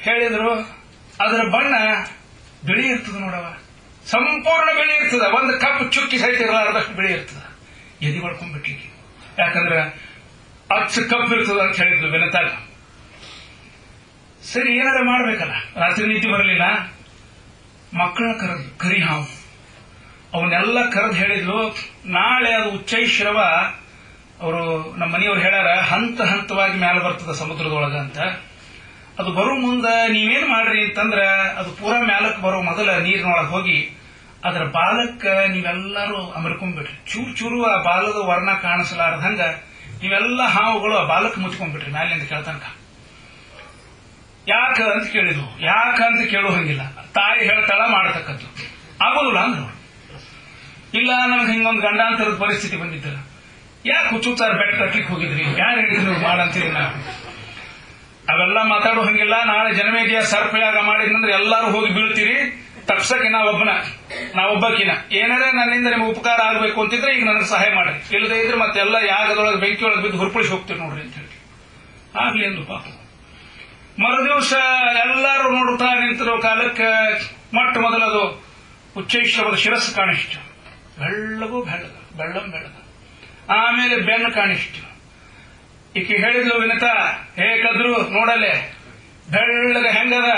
ಹೇಳಿದ್ರು, ಅದರ ಬಣ್ಣ ಬಿಳಿ ಇರ್ತದ ನೋಡವ, ಸಂಪೂರ್ಣ ಬಿಳಿ ಇರ್ತದ, ಒಂದು ಕಪ್ಪು ಚುಕ್ಕಿ ಸಹಿತ ಇರಲಾರದಷ್ಟು ಬಿಳಿ ಇರ್ತದ. ಎದಿ ಮಾಡ್ಕೊಂಡ್ಬಿಟ್ಟಿ, ಯಾಕಂದ್ರೆ ಅಚ್ಚ ಕಪ್ಪು ಇರ್ತದ ಅಂತ ಹೇಳಿದ್ಲು ವಿನತಾಗ. ಸರಿ, ಏನಾರ ಮಾಡ್ಬೇಕಲ್ಲ, ರಾತ್ರಿ ನಿದ್ದೆ ಬರಲಿಲ್ಲ. ಮಕ್ಕಳನ್ನ ಕರೆದು ಕರಿ ಹಾವು ಅವನ್ನೆಲ್ಲ ಕರೆದು ಹೇಳಿದ್ಲು, ನಾಳೆ ಅದು ಉಚ್ಚೈಶ್ರವ ಅವರು ನಮ್ಮ ಮನೆಯವ್ರು ಹೇಳ್ಯಾರ ಹಂತ ಹಂತವಾಗಿ ಮ್ಯಾಲ ಬರ್ತದ ಸಮುದ್ರದೊಳಗ ಅಂತ. ಅದು ಬರೋ ಮುಂದ ನೀವೇನ್ ಮಾಡ್ರಿ ಅಂತಂದ್ರ, ಅದು ಪೂರಾ ಮ್ಯಾಲಕ್ಕೆ ಬರೋ ಮೊದಲ ನೀರಿನೊಳಗೆ ಹೋಗಿ ಅದರ ಬಾಲಕ್ಕ ನೀವೆಲ್ಲರೂ ಅಮರ್ಕೊಂಡ್ಬಿಟ್ರಿ. ಚೂರು ಚೂರು ಆ ಬಾಲದ ವರ್ಣ ಕಾಣಿಸಲಾರದಂಗ ನೀವೆಲ್ಲ ಹಾವುಗಳು ಆ ಬಾಲಕ್ಕೆ ಮುಚ್ಕೊಂಡ್ಬಿಟ್ರಿ ಮ್ಯಾಲಿಂದ ಕೇಳ್ತನಕ. ಯಾಕ ಅಂತ ಕೇಳಿದ್ವು. ಯಾಕ ಅಂತ ಕೇಳೋ ಹಂಗಿಲ್ಲ, ತಾಯಿ ಹೇಳ್ತಾಳ ಮಾಡತಕ್ಕದ್ದು. ಆಗೋದಿಲ್ಲ ಅಂದ್ರು. ಇಲ್ಲ, ನಮ್ಗೆ ಹಿಂಗೊಂದು ಗಂಡಾಂತರದ ಪರಿಸ್ಥಿತಿ ಬಂದಿದ್ದ, ಯಾಕೆ ಹುಚ್ಚುತ್ತಾರ ಬೆಟ್ಟ ಕಟ್ಲಿಕ್ಕೆ ಹೋಗಿದ್ರಿ, ಯಾರು ಹೇಳಿದ್ರಿ ನೀವು ಮಾಡಂತೀರಿ. ನಾವು ಅವೆಲ್ಲ ಮಾತಾಡೋ ಹಂಗಿಲ್ಲ. ನಾಳೆ ಜನಮೇಜಯ ಸರ್ಪಯಾಗ ಮಾಡಿದ್ನಂದ್ರೆ ಎಲ್ಲಾರು ಹೋಗಿ ಬೀಳ್ತೀರಿ, ತಪ್ಸಕ್ಕೆ ನಾವೊಬ್ಬಕಿನ. ಏನಾರೇ ನನ್ನಿಂದ ನಿಮ್ಗೆ ಉಪಕಾರ ಆಗಬೇಕು ಅಂತಿದ್ರೆ ಈಗ ನನಗೆ ಸಹಾಯ ಮಾಡ್ರಿ, ಇಲ್ಲದೆ ಇದ್ರೆ ಮತ್ತೆಲ್ಲ ಯಾಗದೊಳಗೆ ಬೆಂಕಿಯೊಳಗೆ ಬಿದ್ದು ಹುರ್ಪಳಿಸಿ ಹೋಗ್ತೀವಿ ನೋಡ್ರಿ ಅಂತ ಹೇಳಿ. ಆಗ್ಲಿ ಎಂದು ಪಾಪ. ಮರುದಿವಸ ಎಲ್ಲರೂ ನೋಡುತ್ತಾ ನಿಂತಿರೋ ಕಾಲಕ್ಕೆ ಮೊಟ್ಟ ಮೊದಲದು ಉಚ್ಚೈಶ್ರವದ ಶಿರಸ್ಸು ಕಾಣಿಸ್ತು. ಬೆಳ್ಳಗೂ ಬೆಳ್ಳಗ. ಆಮೇಲೆ ಬೆನ್ನು ಕಾಣಿಸ್ತು. ಈಕೆ ಹೇಳಿದ್ಲು ವಿನತಾ, ಹೇ ಕದ್ರು ನೋಡಲೆ ಬೆಳ್ಳಗ ಹೆಂಗದ,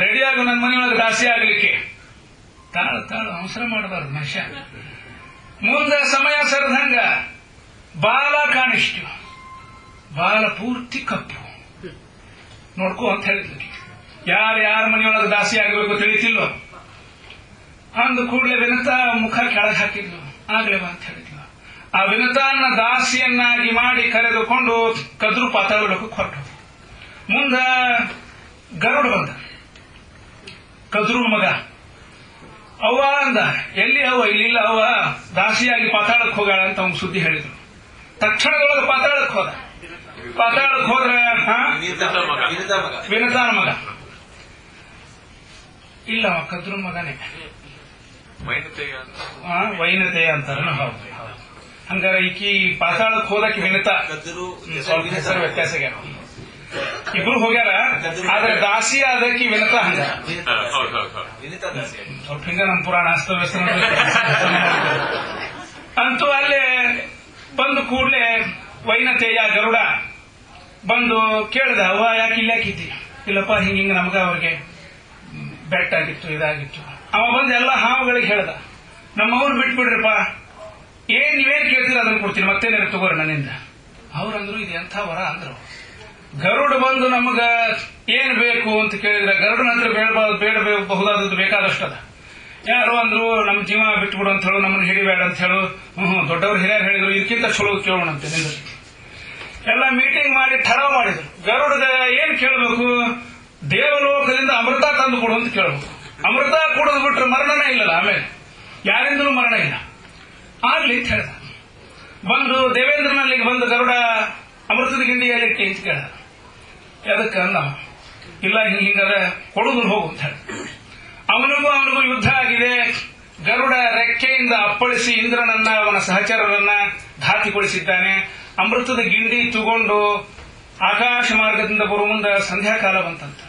ರೆಡಿಯಾಗು ನನ್ನ ಮನೆಯೊಳಗೆ ದಾಸಿ ಆಗ್ಲಿಕ್ಕೆ. ತಾಳು ಅವಸರ ಮಾಡಬಾರ್ದು ಮನುಷ್ಯ. ಮುಂದೆ ಸಮಯ ಸರದಂಗ ಬಾಲ ಕಾಣಿಸ್ತು. ಬಾಲ ಪೂರ್ತಿ ಕಪ್ಪು. ನೋಡ್ಕೋ ಅಂತ ಹೇಳಿದ್ಲು. ಯಾರ ಮನೆಯೊಳಗೆ ದಾಸಿ ಆಗಬೇಕು ತಿಳಿತಿಲ್ಲೋ. ಅಂದು ಕೂಡಲೇ ವಿನತಾ ಮುಖ ಕೆಳಗೆ ಹಾಕಿದ್ಲು. ಆಗ್ಲೇವ ಅಂತ ಹೇಳಿದ್ಲು. ಆ ವಿನತಾನ್ನ ದಾಸಿಯನ್ನಾಗಿ ಮಾಡಿ ಕರೆದುಕೊಂಡು ಕದ್ರು ಪಾತಾಳ ಲೋಕಕ್ಕೆ ಹೊರಟು. ಮುಂದ ಗರುಡ ಬಂದ, ಕದ್ರೂನ್ ಮಗ. ಅವ್ವ ಅಂದ, ಎಲ್ಲಿ ಅವ್ವ? ಇಲ್ಲಿಲ್ಲ ಅವ್ವ, ದಾಸಿಯಾಗಿ ಪಾತಾಳಕ್ಕೆ ಹೋಗಾಳ ಅಂತ ಅವ್ನು ಸುದ್ದಿ ಹೇಳಿದ್ರು. ತಕ್ಷಣದೊಳಗೆ ಪಾತಾಳಕ್ಕೆ ಹೋದ. ಪಾತಾಳಕ್ಕೆ ಹೋದ್ರ ವಿನತಾನ ಮಗ ಇಲ್ಲ, ಕದ್ರೂನ್ ಮಗನೇ. ವೈನತೆಯ ಅಂತಾರ. ಹಂಗಾರೆ ಈಕಿ ಪಾತಾಳಕ್ಕೆ ಹೋದಕ್ಕೆ ವಿನತ ಸ್ವಲ್ಪ ಹೆಸರು ವ್ಯತ್ಯಾಸ ಆಗ್ಯಾರ. ಇಬ್ರು ಹೋಗ್ಯಾರ, ಆದ್ರೆ ದಾಸಿ ಆದಕ್ಕೆ ವಿನತ. ಹಂಗ ಸ್ವಲ್ಪ ಹಿಂಗ ನಮ್ಮ ಪುರಾಣ ಅಸ್ತವ್ಯಸ್ತ ಅಂತೂ ಅಲ್ಲೇ ಬಂದು ಕೂಡಲೇ ವೈನತೆಯ ಗರುಡ ಬಂದು ಕೇಳ್ದ, ಅವ್ವ ಯಾಕೆ ಇಲ್ಲಿ ಹಾಕಿದ್ದಿ? ಇಲ್ಲಪ್ಪ ಹಿಂಗ ನಮಗ ಅವ್ರಿಗೆ ಬೆಟ್ಟಾಗಿತ್ತು, ಇದಾಗಿತ್ತು. ಅವ ಬಂದು ಎಲ್ಲ ಹಾವುಗಳಿಗೆ ಹೇಳ್ದ, ನಮ್ಮವ್ರು ಬಿಟ್ಬಿಡ್ರಿಪ್ಪ, ನೀವೇನ್ ಕೇಳ್ತೀರ ಅದನ್ನ ಕೊಡ್ತೀನಿ, ಮತ್ತೇನಾರು ತಗೋರಿ ನನ್ನಿಂದ. ಅವ್ರಂದ್ರು ಇದು ಎಂಥ ವರ ಅಂದ್ರು. ಗರುಡ ಬಂದು ನಮಗ ಏನ್ ಬೇಕು ಅಂತ ಕೇಳಿದ್ರೆ, ಗರುಡನ ಹತ್ರ ಬೇಡಬಹುದಾದದ್ದು ಬೇಕಾದಷ್ಟು ಅದ. ಯಾರು ಅಂದ್ರು ನಮ್ ಜೀವ ಬಿಟ್ಬಿಡು ಅಂತ ಹೇಳು, ನಮ್ಮನ್ನ ಹಿಡಿಬೇಡ ಅಂತ ಹೇಳು. ದೊಡ್ಡವ್ರು ಹಿರಿಯರು ಹೇಳಿದ್ರು, ಇದಕ್ಕಿಂತ ಚಲೋ ಕೇಳೋಣಂತೆ ನಿಂದ. ಎಲ್ಲ ಮೀಟಿಂಗ್ ಮಾಡಿ ಠರಾವ್ ಮಾಡಿದ್ರು. ಗರುಡಗ ಏನ್ ಕೇಳಬೇಕು? ದೇವಲೋಕದಿಂದ ಅಮೃತ ತಂದು ಕೊಡು ಅಂತ ಕೇಳಬೇಕು. ಅಮೃತ ಕುಡಿದು ಬಿಟ್ರೆ ಮರಣನೇ ಇಲ್ಲಲ್ಲ, ಆಮೇಲೆ ಯಾರಿಂದಲೂ ಮರಣ ಇಲ್ಲ. ಆಗ್ಲಿ ಅಂತ ಹೇಳ್ದ. ಬಂದು ದೇವೇಂದ್ರನಲ್ಲಿಗೆ ಬಂದು ಗರುಡ ಅಮೃತದ ಗಿಂಡಿಯಲ್ಲಿ ಇಟ್ಟಿ ಅಂತ ಕೇಳ್ದ. ಅದಕ್ಕೆ ಅಂದ, ಇಲ್ಲ ಹಿಂಗಾರ ಕೊಡುದು ಹೋಗು ಅಂತ ಹೇಳಿ. ಅವನಿಗೂ ಯುದ್ಧ ಆಗಿದೆ. ಗರುಡ ರೆಕ್ಕೆಯಿಂದ ಅಪ್ಪಳಿಸಿ ಇಂದ್ರನನ್ನ ಅವನ ಸಹಚರರನ್ನ ಘಾತಿಗೊಳಿಸಿದ್ದಾನೆ. ಅಮೃತದ ಗಿಂಡಿ ತಗೊಂಡು ಆಕಾಶ ಮಾರ್ಗದಿಂದ ಬರುವ ಮುಂದೆ ಸಂಧ್ಯಾಕಾಲ ಬಂತಂತ.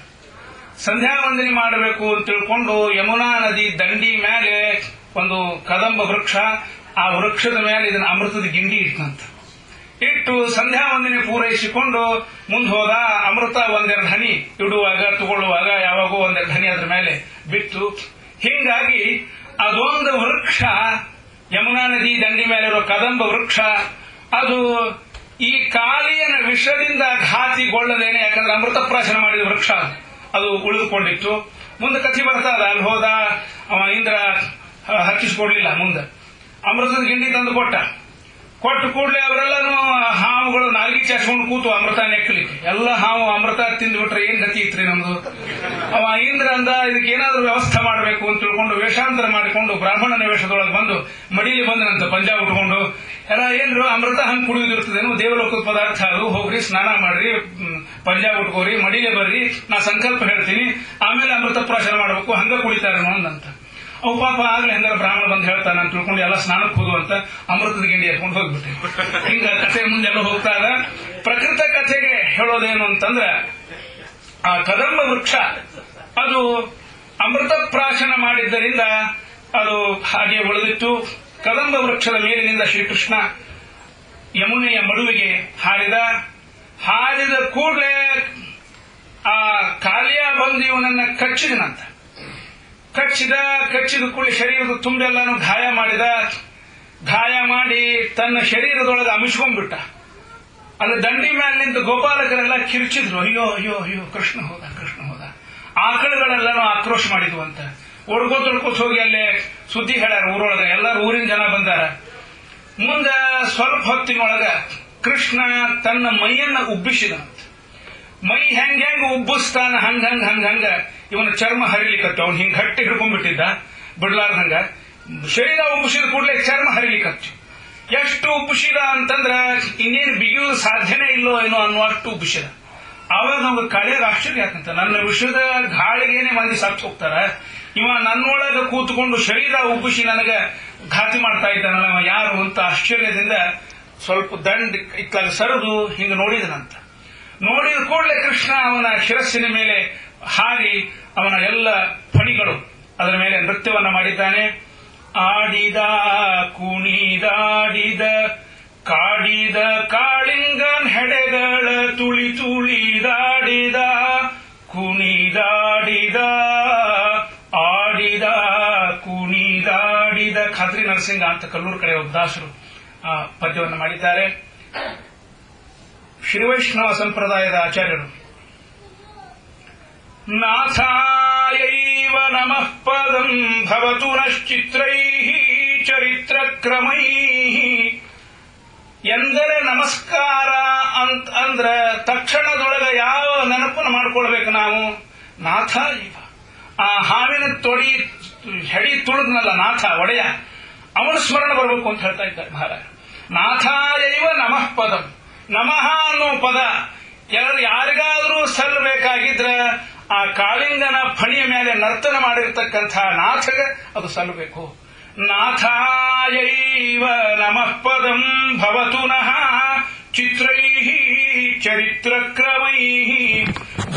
ಸಂಧ್ಯಾ ವಂದನೆ ಮಾಡಬೇಕು ಅಂತ ತಿಳ್ಕೊಂಡು ಯಮುನಾ ನದಿ ದಂಡಿ ಮೇಲೆ ಒಂದು ಕದಂಬ ವೃಕ್ಷ, ಆ ವೃಕ್ಷದ ಮೇಲೆ ಇದನ್ನ ಅಮೃತದ ಗಿಂಡಿ ಇಟ್ಟಂತ ಇಟ್ಟು ಸಂಧ್ಯಾ ವಂದನೆ ಪೂರೈಸಿಕೊಂಡು ಮುಂದೆ ಹೋದ. ಅಮೃತ ಒಂದೆರಡು ಹನಿ ಇಡುವಾಗ ತಗೊಳ್ಳುವಾಗ ಯಾವಾಗೋ ಒಂದೆರಡು ಹನಿ ಅದ್ರ ಮೇಲೆ ಬಿತ್ತು. ಹೀಗಾಗಿ ಅದೊಂದು ವೃಕ್ಷ, ಯಮುನಾ ನದಿ ದಂಡಿ ಮೇಲಿರೋ ಕದಂಬ ವೃಕ್ಷ, ಅದು ಈ ಕಾಲಿಯನ ವಿಷದಿಂದ ಘಾತಿಗೊಳ್ಳದೇನೆ, ಯಾಕಂದ್ರೆ ಅಮೃತ ಪ್ರಾಶನ ಮಾಡಿದ ವೃಕ್ಷ ಅದು ಉಳಿದುಕೊಂಡಿತ್ತು. ಮುಂದೆ ಕಥೆ ಬರ್ತಾದ, ಅಲ್ಲಿ ಹೋದ ಅವ ಇಂದ್ರ ಹಚ್ಚಿಸ್ಕೊಡ್ಲಿಲ್ಲ. ಮುಂದೆ ಅಮೃತದ ಗಿಂಡಿ ತಂದು ಕೊಟ್ಟು ಕೂಡಲೇ ಅವರೆಲ್ಲರೂ ಹಾವುಗಳು ನಾಲ್ಗಿ ಚಾಚ್ಕೊಂಡು ಕೂತು ಅಮೃತ ನೆಕ್ಕಲಿಕ್ಕೆ. ಎಲ್ಲ ಹಾವು ಅಮೃತ ತಿಂದ್ಬಿಟ್ರೆ ಏನ್ ಗತಿ ಇತ್ರಿ ನಮ್ದು. ಅವ ಇಂದ್ರ ಅಂದ, ಇದಕ್ಕೆ ಏನಾದ್ರೂ ವ್ಯವಸ್ಥೆ ಮಾಡಬೇಕು ಅಂತ ತಿಳ್ಕೊಂಡು ವೇಷಾಂತರ ಮಾಡಿಕೊಂಡು ಬ್ರಾಹ್ಮಣನ ವೇಷದೊಳಗೆ ಬಂದು ಮಡಿಲಿ ಬಂದನಂತ ಪಂಜಾಬ್ ಉಟ್ಕೊಂಡು. ಎಲ್ಲ ಏನ್ರು ಅಮೃತ ಹಂಗೆ ಕುಡಿಯೋದಿರ್ತದೇನು, ದೇವಲೋಕದ ಪದಾರ್ಥ ಅದು, ಹೋಗ್ರಿ ಸ್ನಾನ ಮಾಡ್ರಿ, ಪಂಜಾಬ್ ಉಟ್ಕೋರಿ, ಮಡಿಲೆ ಬರ್ರಿ, ನಾ ಸಂಕಲ್ಪ ಹೇಳ್ತೀನಿ, ಆಮೇಲೆ ಅಮೃತ ಪ್ರಾಶನ ಮಾಡಬೇಕು, ಹಂಗ ಕುಡಿತಾರೇನೋ ಅಂದಂತ. ಅವು ಪಾಪ ಆಗ್ಲೇ ಹೆಂಗಾರ ಬ್ರಾಹ್ಮಣ ಬಂದು ಹೇಳ್ತಾನೆ ಅಂತ ತಿಳ್ಕೊಂಡು ಎಲ್ಲ ಸ್ನಾನಕ್ಕೆ ಹೋಗುವಂತ ಅಮೃತದ ಗಿಂಡಿ ಎತ್ಕೊಂಡು ಹೋಗ್ಬಿಟ್ಟೆ. ಹಿಂಗ ಕಥೆ ಮುಂದೆಲ್ಲ ಹೋಗ್ತಾ ಇದ್ದ. ಪ್ರಕೃತ ಕಥೆಗೆ ಹೇಳೋದೇನು ಅಂತಂದ್ರೆ, ಆ ಕದಂಬ ವೃಕ್ಷ ಅದು ಅಮೃತ ಪ್ರಾಶನ ಮಾಡಿದ್ದರಿಂದ ಅದು ಹಾಗೆ ಉಳಿದಿತ್ತು. ಕದಂಬ ವೃಕ್ಷದ ಮೇಲಿನಿಂದ ಶ್ರೀಕೃಷ್ಣ ಯಮುನೆಯ ಮಡುವಿಗೆ ಹಾರಿದ ಕೂಡಲೇ ಆ ಕಾಲಿಯ ಬಂದು ಇವನನ್ನ ಕಚ್ಚಿದನಂತ. ಕಚ್ಚಿದ ಕೂಡಲೇ ಶರೀರದ ತುಂಬೆಲ್ಲಾನು ಗಾಯ ಮಾಡಿ ತನ್ನ ಶರೀರದೊಳಗೆ ಅಮಿಸ್ಕೊಂಡ್ಬಿಟ್ಟ. ಅಲ್ಲಿ ದಂಡಿ ಮೇಲೆ ನಿಂತು ಗೋಪಾಲಕರೆಲ್ಲ ಕಿರ್ಚಿದ್ರು, ಅಯ್ಯೋ ಅಯ್ಯೋ ಅಯ್ಯೋ ಕೃಷ್ಣ ಹೋದ. ಆಕಳುಗಳೆಲ್ಲಾನು ಆಕ್ರೋಶ ಮಾಡಿದ್ವು ಅಂತ ಒಡ್ಕೋತ ಹೋಗಿ ಅಲ್ಲೇ ಸುದ್ದಿ ಹೇಳ್ಯಾರ ಊರೊಳಗ. ಎಲ್ಲರೂ ಊರಿನ ಜನ ಬಂದಾರ. ಮುಂದೆ ಸ್ವಲ್ಪ ಹೊತ್ತಿನೊಳಗ ಕೃಷ್ಣ ತನ್ನ ಮೈಯನ್ನ ಉಬ್ಬಿಸಿದಂತ. ಮೈ ಹೆಂಗ್ ಉಬ್ಬಿಸ್ತಾನ ಹಂಗ ಇವನ ಚರ್ಮ ಹರಿಲಿಕ್ಕತ್ತು. ಅವ್ನು ಹಿಂಗ್ ಗಟ್ಟಿ ಹಿಡ್ಕೊಂಡ್ಬಿಟ್ಟಿದ್ದ ಬಿಡ್ಲಾರ್ದಂಗ. ಶರೀರ ಉಬ್ಬಿಸಿದ ಕೂಡಲೇ ಚರ್ಮ ಹರಿಲಿಕ್ಕತ್ತು. ಎಷ್ಟು ಉಬ್ಬಿಸಿದ ಅಂತಂದ್ರ ಇನ್ನೇನು ಬಿಗಿಯುವುದು ಸಾಧ್ಯನೇ ಇಲ್ಲೋ ಏನೋ ಅನ್ನುವಷ್ಟು ಉಬ್ಬಿಸಿದ. ಅವಾಗ ನಮ್ಗೆ ಕಳೆದ ಆಶ್ಚರ್ಯ ಆತಂತ, ನನ್ನ ವಿಷಯದ ಗಾಳಿಗೇನೆ ಮಂದಿ ಸತ್ತು ಹೋಗ್ತಾರ, ಇವ ನನ್ನೊಳಗ ಕೂತ್ಕೊಂಡು ಶರೀರ ಉಬ್ಬಿಸಿ ನನಗ ಘಾತಿ ಮಾಡ್ತಾ ಇದ್ದಾನಲ್ಲ ಯಾರು ಅಂತ ಆಶ್ಚರ್ಯದಿಂದ ಸ್ವಲ್ಪ ದಂಡ ಇತ್ತಾಗ ಸರಿದು ಹಿಂಗ ನೋಡಿದನಂತ. ನೋಡಿದ ಕೂಡಲೇ ಕೃಷ್ಣ ಅವನ ಶಿರಸ್ಸಿನ ಮೇಲೆ ಹಾರಿ ಅವನ ಎಲ್ಲ ಫಣಿಗಳು ಅದರ ಮೇಲೆ ನೃತ್ಯವನ್ನ ಮಾಡಿದ್ದಾನೆ. ಆಡಿದ ಕುಣಿದಾಡಿದ ಕಾಡಿದ ಕಾಳಿಂಗನ್ ಹೆಡೆಗಳ ತುಳಿದಾಡಿದ ಕುಣಿದಾಡಿದ ಆಡಿದ ಕುಣಿದಾಡಿದ. ಖಾದ್ರಿ ನರಸಿಂಗ ಅಂತ ಕಲ್ಲೂರು ಕಡೆ ದಾಸರು ಆ ಪದ್ಯವನ್ನು ಮಾಡಿದ್ದಾರೆ. ಶ್ರೀವೈಷ್ಣವ ಸಂಪ್ರದಾಯದ ಆಚಾರ್ಯರು ನಾಥಾಯೈವ ನಮಃ ಪದಂ ಭವತು ನಶ್ಚಿತ್ರೈಃ ಚರಿತ್ರಕ್ರಮೈಃ ಎಂದರೆ ನಮಸ್ಕಾರ ಅಂದ್ರ ತಕ್ಷಣದೊಳಗ ಯಾವ ನೆನಪನ್ನು ಮಾಡ್ಕೊಳ್ಬೇಕು ನಾವು? ನಾಥ ಇವ, ಆ ಹಾವಿನ ತೊಡಿ ಹೆಡಿ ತುಳಿದ್ನಲ್ಲ ನಾಥ ಒಡೆಯ, ಅವನ ಸ್ಮರಣ ಬರಬೇಕು ಅಂತ ಹೇಳ್ತಾ ಇದ್ದಾರೆ ಮಹಾರಾಜ. ನಾಥಾಯೈವ ನಮಃ ಪದಂ, ನಮಃ ಅನ್ನೋ ಪದ ಯಾರಿಗಾದ್ರೂ ಸಲ್ಲಬೇಕಾಗಿದ್ರ ಆ ಕಾಳಿಂಗನ ಫಣಿಯ ಮೇಲೆ ನರ್ತನ ಮಾಡಿರ್ತಕ್ಕಂಥ ನಾಥಗೆ ಅದು ಸಲ್ಲಬೇಕು. ನಾಥಾಯೈವ ನಮಃ ಪದಂ ಭವತು ನಃ ಚಿತ್ರೈಃ ಚರಿತ್ರಕ್ರಮೈಃ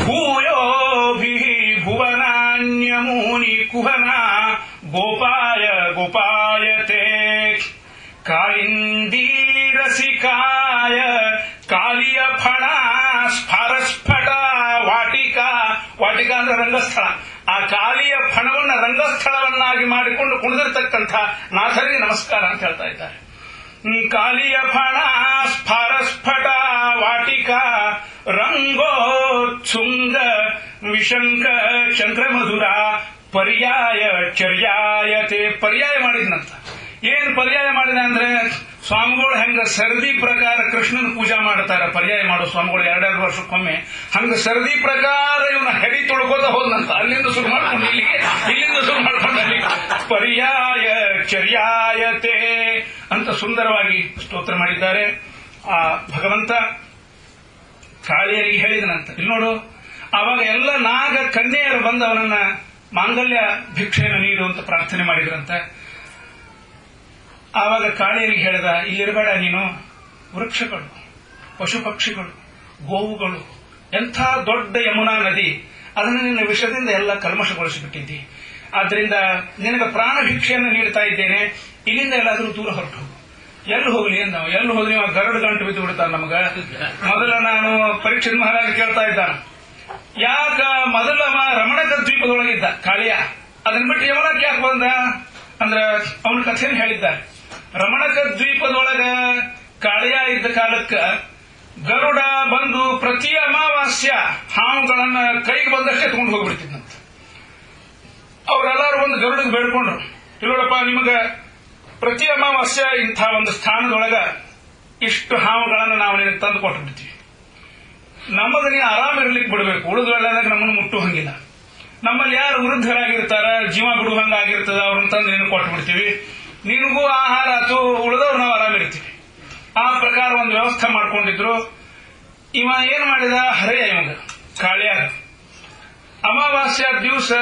ಭೂಯೋಭಿಃ ಭುವನಾನ್ಯಮೂನಿ ಕುಹನ ಗೋಪಾಯತೆ ಕಾಳಿಂದೀರಸಿಕಾಯ ಕಾಲಿಯ ಫಣ ಸ್ಫಾರಸ್ಫಟ ವಾಟಿಕಾ ಅಂದ್ರೆ ರಂಗಸ್ಥಳ. ಆ ಕಾಲಿಯ ಫಣವನ್ನ ರಂಗಸ್ಥಳವನ್ನಾಗಿ ಮಾಡಿಕೊಂಡು ಕುಣಿದಿರ್ತಕ್ಕಂಥ ನಾಥರಿಗೆ ನಮಸ್ಕಾರ ಅಂತ ಹೇಳ್ತಾ ಇದ್ದಾರೆ. ಕಾಲಿಯ ಫಣ ಸ್ಫಾರಸ್ಫಟ ವಾಟಿಕಾ ರಂಗೋತ್ಸುಂಗ ವಿಶಂಕ ಶಂಕರಮಧುರ ಪರ್ಯಾಯ ಚರ್ಯಾಯತೆ. ಪರ್ಯಾಯ ಮಾಡಿದ್ನಂತ. ಏನ್ ಪರ್ಯಾಯ ಮಾಡಿದ ಅಂದ್ರೆ, ಸ್ವಾಮಿಗಳು ಹೆಂಗ ಸರದಿ ಪ್ರಕಾರ ಕೃಷ್ಣನ ಪೂಜಾ ಮಾಡ್ತಾರ, ಪರ್ಯಾಯ ಮಾಡೋ ಸ್ವಾಮಿಗಳು 2 ವರ್ಷಕ್ಕೊಮ್ಮೆ, ಹಂಗ ಸರದಿ ಪ್ರಕಾರ ಇವನ ಹೆಡಿ ತೊಳ್ಕೋತ ಹೋದ್ನಂತ. ಅಲ್ಲಿಂದ ಶುರು ಮಾಡ್ಕೊಂಡು ಇಲ್ಲಿಂದ ಶುರು ಮಾಡ್ಕೊಂಡು ಅಲ್ಲಿಗೆ ಪರ್ಯಾಯ ಚರ್ಯಾಯತೆ ಅಂತ ಸುಂದರವಾಗಿ ಸ್ತೋತ್ರ ಮಾಡಿದ್ದಾರೆ. ಆ ಭಗವಂತ ಕಾಳಿಯರಿಗೆ ಹೇಳಿದನಂತ, ಇಲ್ಲಿ ನೋಡು, ಆವಾಗ ಎಲ್ಲ ನಾಗ ಕನ್ಯೆಯರು ಬಂದು ಅವನನ್ನ ಮಾಂಗಲ್ಯ ಭಿಕ್ಷೆಯನ್ನು ನೀಡು ಅಂತ ಪ್ರಾರ್ಥನೆ ಮಾಡಿದ್ರಂತ. ಆವಾಗ ಕಾಳಿಯರಿಗೆ ಹೇಳಿದ, ಇಲ್ಲಿರಬೇಡ ನೀನು, ವೃಕ್ಷಗಳು, ಪಶು ಪಕ್ಷಿಗಳು, ಗೋವುಗಳು, ಎಂಥ ದೊಡ್ಡ ಯಮುನಾ ನದಿ, ಅದನ್ನು ನಿನ್ನ ವಿಷದಿಂದ ಎಲ್ಲ ಕಲ್ಮಶಗೊಳಿಸಿಬಿಟ್ಟಿದ್ದಿ. ಆದ್ರಿಂದ ನಿನಗೆ ಪ್ರಾಣ ಭಿಕ್ಷೆಯನ್ನು ನೀಡ್ತಾ ಇದ್ದೇನೆ, ಇಲ್ಲಿಂದ ಎಲ್ಲಾದ್ರೂ ದೂರ ಹೊರಟು ಹೋಗು. ಎಲ್ಲಿ ಹೋಗ್ಲಿ ಅಂತ ನಾವು ಎಲ್ಲಿ ಹೋದ್ರಿ ಗರಡು ಗಂಟು ಬಿದ್ದು ಬಿಡ್ತಾರ ನಮಗ. ಮೊದಲ ನಾನು ಪರೀಕ್ಷಿತ್ ಮಹಾರಾಜ ಕೇಳ್ತಾ ಇದ್ದಾನ, ಯಾಕ ಮೊದಲ ರಮಣಕ ದ್ವೀಪದೊಳಗಿದ್ದ ಕಾಳಿಯ, ಅದನ್ನ ಬಿಟ್ಟು ಯಮನಕ್ಕೆ ಯಾಕೆ ಬಂದ ಅಂದ್ರ ಅವನ ಕಥೆಯನ್ನು ಹೇಳಿದ್ದಾರೆ. ರಮಣಕ ದ್ವೀಪದೊಳಗ ಕಾಳಿಯ ಇದ್ದ ಕಾಲಕ್ಕ ಗರುಡ ಬಂದು ಪ್ರತಿ ಅಮಾವಾಸ್ಯ ಹಾವುಗಳನ್ನ ಕೈಗೆ ಬಂದಷ್ಟೇ ತಗೊಂಡು ಹೋಗ್ಬಿಡ್ತಿದ್ನಂತ. ಅವರೆಲ್ಲರೂ ಒಂದು ಗರುಡಿಗೆ ಬೇಡ್ಕೊಂಡ್ರು, ಇಲ್ಲೋಡಪ್ಪ ನಿಮಗ ಪ್ರತಿ ಅಮಾವಾಸ್ಯ ಇಂಥ ಒಂದು ಸ್ಥಾನದೊಳಗ ಇಷ್ಟು ಹಾವುಗಳನ್ನು ನಾವು ನಿನಗೆ ತಂದು ಕೊಟ್ಟು ಬಿಡ್ತೀವಿ. ನಮಗೆ ನೀ ಆರಾಮ ಇರ್ಲಿಕ್ಕೆ ಬಿಡಬೇಕು, ಉಳಿದೊಳ್ಳೆದಾಗ ನಮ್ಮನ್ನು ಮುಟ್ಟು ಹಂಗಿಲ್ಲ. ನಮ್ಮಲ್ಲಿ ಯಾರು ವೃದ್ಧರಾಗಿರ್ತಾರ, ಜೀವ ಬಿಡುವಂಗಾಗಿರ್ತದ, ಅವ್ರನ್ನ ತಂದು ನೀನು ಕೊಟ್ಟು ಬಿಡ್ತೀವಿ. ನಿನಗೂ ಆಹಾರ ಆತು, ಉಳಿದವ್ರು ನಾವು ಆರಾಮಿರ್ತೀವಿ. ಆ ಪ್ರಕಾರ ಒಂದು ವ್ಯವಸ್ಥೆ ಮಾಡ್ಕೊಂಡಿದ್ರು. ಇವ ಏನ್ ಮಾಡಿದ, ಹರೆಯ ಇವಾಗ ಕಾಳಿಯಾಗ ಅಮಾವಾಸ್ಯ ದಿವಸ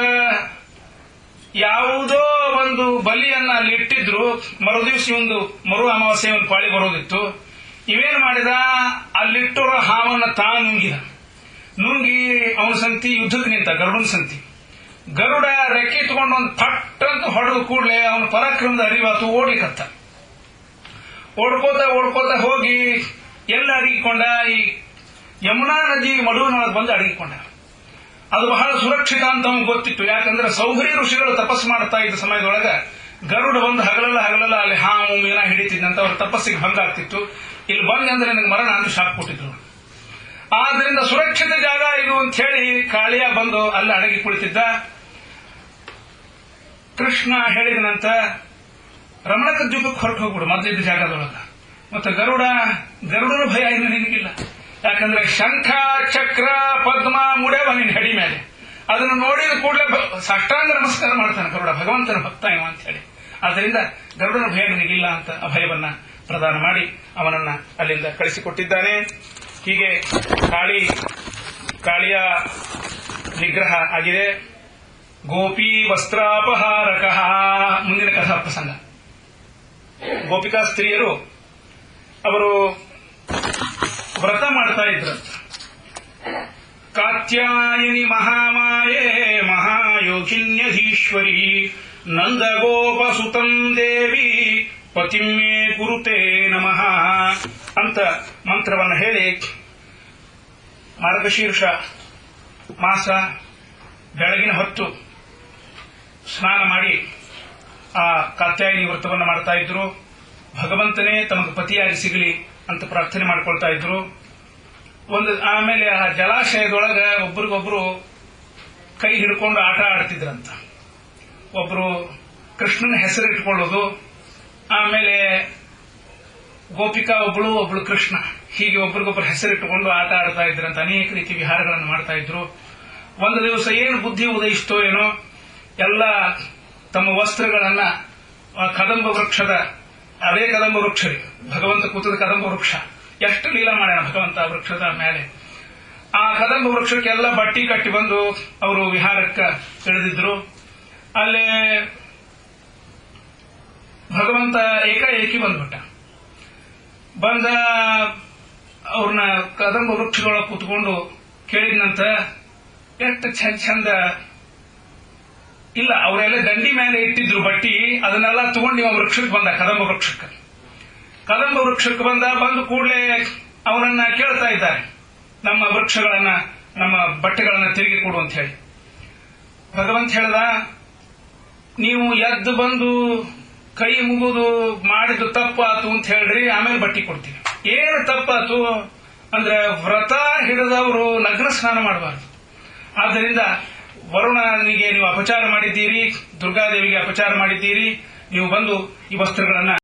ಯಾವುದೋ ಒಂದು ಬಲಿಯನ್ನ ಅಲ್ಲಿ ಇಟ್ಟಿದ್ರು. ಮರುದಿವ್ಸ ಒಂದು ಮರು ಅಮಾವಾಸ್ಯೆ ಒಂದು ಪಾಳಿ ಬರೋದಿತ್ತು. ಇವೇನ್ ಮಾಡಿದ, ಅಲ್ಲಿಟ್ಟಿರೋ ಹಾವನ್ನ ನುಂಗಿದ. ನುಂಗಿ ಅವನ ಸಂತಿ ಯುದ್ಧಕ್ಕೆ ನಿಂತ, ಗರುಡನ ಸಂತಿ. ಗರುಡ ರೆಕ್ಕೆ ತಗೊಂಡು ಒಂದು ಪಟ್ ಅಂತ ಹೊಡೆದು ಕೂಡಲೇ ಅವನ ಪರಾಕ್ರಮದ ಅರಿವಾತು, ಓಡಿಕತ್ತ. ಓಡ್ಕೋತ ಹೋಗಿ ಎಲ್ಲ ಅಡಗಿಕೊಂಡ, ಈ ಯಮುನಾ ನದಿ ಮಡುವಿನೊಳಗೆ ಬಂದು ಅಡಗಿಕೊಂಡ. ಅದು ಬಹಳ ಸುರಕ್ಷಿತ ಅಂತ ಅವ್ನಿಗೆ ಗೊತ್ತಿತ್ತು. ಯಾಕಂದ್ರೆ ಸೌಹರಿ ಋಷಿಗಳು ತಪಸ್ಸು ಮಾಡ್ತಾ ಇದ್ದ ಸಮಯದೊಳಗ ಗರುಡ ಬಂದು ಹಗಲೆಲ್ಲ ಅಲ್ಲಿ ಹಾವು ಮೀನ ಹಿಡಿತಿದ್ದಂತ ಅವ್ರ ತಪಸ್ಸಿಗೆ ಭಂಗ ಆಗ್ತಿತ್ತು. ಇಲ್ಲಿ ಬಂದೆ ಅಂದ್ರೆ ನನಗೆ ಮರಣ ಅಂತ ಶಾಕ್ ಕೊಟ್ಟಿದ್ರು. ಆದ್ರಿಂದ ಸುರಕ್ಷಿತ ಜಾಗ ಇದು ಅಂತ ಹೇಳಿ ಕಾಳಿಯ ಬಂದು ಅಲ್ಲಿ ಅಡಗಿ ಕುಳಿತಿದ್ದ. ಕೃಷ್ಣ ಹೇಳಿದನಂತ, ರಮಣಕ ದ್ವೀಪಕ್ಕೆ ಹೊರಟು ಹೋಗ್ಬಿಡು ಮೊದಲಿದ್ದ ಜಾಗದೊಳಗ. ಮತ್ತೆ ಗರುಡನ ಭಯ ಇನ್ನು ನಿನಗಿಲ್ಲ. ಯಾಕಂದ್ರೆ ಶಂಖ ಚಕ್ರ ಪದ್ಮ ಮುಡ್ಯವ ನಿನ್ನ ಹೆಡಿ ಮೇಲೆ. ಅದನ್ನು ನೋಡಿದ ಕೂಡಲೇ ಸಾಷ್ಟಾಂಗ ನಮಸ್ಕಾರ ಮಾಡ್ತಾನೆ ಗರುಡ, ಭಗವಂತನ ಭಕ್ತ ಇವ ಅಂತ ಹೇಳಿ. ಆದ್ದರಿಂದ ಗರುಡನ ಭಯ ನಿನಗಿಲ್ಲ ಅಂತ ಅಭಯವನ್ನ ಪ್ರದಾನ ಮಾಡಿ ಅವನನ್ನ ಅಲ್ಲಿಂದ ಕಳಿಸಿಕೊಟ್ಟಿದ್ದಾನೆ. ಹೀಗೆ ಕಾಳಿಯ ನಿಗ್ರಹ ಆಗಿದೆ. ಗೋಪಿ ವಸ್ತ್ರಾಪಹಾರಕ. ಮುಂದಿನ ಕಥಾ ಪ್ರಸಂಗ. ಗೋಪಿಕಾ ಸ್ತ್ರೀಯರು ಅವರು ವ್ರತ ಮಾಡ್ತಾ ಇದ್ರಂತ. ಕಾತ್ಯಾಯನಿ ಮಹಾಮಾಯೇ ಮಹಾಯೋಗಿನ್ಯಧೀಶ್ವರಿ ನಂದಗೋಪಸುತಂ ದೇವಿ ಪತಿಮೇ ಕುರುತೆ ನಮಃ ಅಂತ ಮಂತ್ರವನ್ನು ಹೇಳಿ ಮಾರ್ಗಶೀರ್ಷ ಮಾಸ ಬೆಳಗಿನ ಹೊತ್ತು ಸ್ನಾನ ಮಾಡಿ ಆ ಕಾತ್ಯಾಯನಿ ವ್ರತವನ್ನು ಮಾಡ್ತಾ ಇದ್ರು. ಭಗವಂತನೇ ತಮಗೆ ಪತಿಯಾಗಿ ಸಿಗಲಿ ಅಂತ ಪ್ರಾರ್ಥನೆ ಮಾಡ್ಕೊಳ್ತಾ ಇದ್ರು. ಆಮೇಲೆ ಆ ಜಲಾಶಯದೊಳಗ ಒಬ್ರಿಗೊಬ್ರು ಕೈ ಹಿಡ್ಕೊಂಡು ಆಟ ಆಡ್ತಿದ್ರಂತ. ಒಬ್ರು ಕೃಷ್ಣನ ಹೆಸರು ಇಟ್ಕೊಳ್ಳೋದು, ಆಮೇಲೆ ಗೋಪಿಕಾ ಒಬ್ಳು ಕೃಷ್ಣ, ಹೀಗೆ ಒಬ್ರಿಗೊಬ್ರು ಹೆಸರಿಟ್ಟುಕೊಂಡು ಆಟ ಆಡ್ತಾ ಇದ್ರಂತ. ಅನೇಕ ರೀತಿ ವಿಹಾರಗಳನ್ನು ಮಾಡ್ತಾ ಇದ್ರು. ಒಂದು ದಿವಸ ಏನು ಬುದ್ಧಿ ಉದಯಿಸ್ತೋ ಏನೋ, ಎಲ್ಲ ತಮ್ಮ ವಸ್ತ್ರಗಳನ್ನ ಕದಂಬ ವೃಕ್ಷದ, ಅದೇ ಕದಂಬ ವೃಕ್ಷ ರೀ, ಭಗವಂತ ಕೂತದ ಕದಂಬ ವೃಕ್ಷ, ಎಷ್ಟು ಲೀಲಾ ಮಾಡ್ಯಾನ ಭಗವಂತ ವೃಕ್ಷದ ಮೇಲೆ. ಆ ಕದಂಬ ವೃಕ್ಷಕ್ಕೆಲ್ಲ ಬಟ್ಟಿ ಕಟ್ಟಿ ಬಂದು ಅವರು ವಿಹಾರಕ್ಕೆ ಇಳಿದಿದ್ರು. ಅಲ್ಲೇ ಭಗವಂತ ಏಕಾಏಕಿ ಬಂದ್ಬಿಟ್ಟ. ಬಂದ ಅವ್ರನ್ನ ಕದಂಬ ವೃಕ್ಷದೊಳಗೆ ಕೂತ್ಕೊಂಡು ಕೇಳಿದ್ನಂತ, ಎಷ್ಟು ಚಂದ ಇಲ್ಲ, ಅವರೆಲ್ಲ ದಂಡಿ ಮೇಲೆ ಇಟ್ಟಿದ್ರು ಬಟ್ಟಿ, ಅದನ್ನೆಲ್ಲ ತಗೊಂಡು ಇವ ವೃಕ್ಷಕ್ಕೆ ಬಂದ, ಕದಂಬ ವೃಕ್ಷಕ್ಕೆ ಬಂದು ಕೂಡಲೇ ಅವರನ್ನ ಕೇಳ್ತಾ ಇದ್ದಾರೆ, ನಮ್ಮ ವೃಕ್ಷಗಳನ್ನ, ನಮ್ಮ ಬಟ್ಟೆಗಳನ್ನ ತಿರುಗಿ ಕೊಡು ಅಂತ ಹೇಳಿ. ಭಗವಂತ ಹೇಳ್ದ, ನೀವು ಎದ್ದು ಬಂದು ಕೈ ಮುಗುದು ಮಾಡಿದ್ದು ತಪ್ಪಾತು ಅಂತ ಹೇಳ್ರಿ, ಆಮೇಲೆ ಬಟ್ಟಿ ಕೊಡ್ತೀವಿ. ಏನು ತಪ್ಪಾತು ಅಂದ್ರೆ, ವ್ರತ ಹಿಡಿದವರು ನಗ್ನ ಸ್ನಾನ ಮಾಡಬಾರ್ದು. ಆದ್ದರಿಂದ ವರುಣನಿಗೆ ನೀವು ಅಪಚಾರ ಮಾಡಿದ್ದೀರಿ, ದುರ್ಗಾದೇವಿಗೆ ಅಪಚಾರ ಮಾಡಿದ್ದೀರಿ, ನೀವು ಬಂದು ಈ ವಸ್ತ್ರಗಳನ್ನ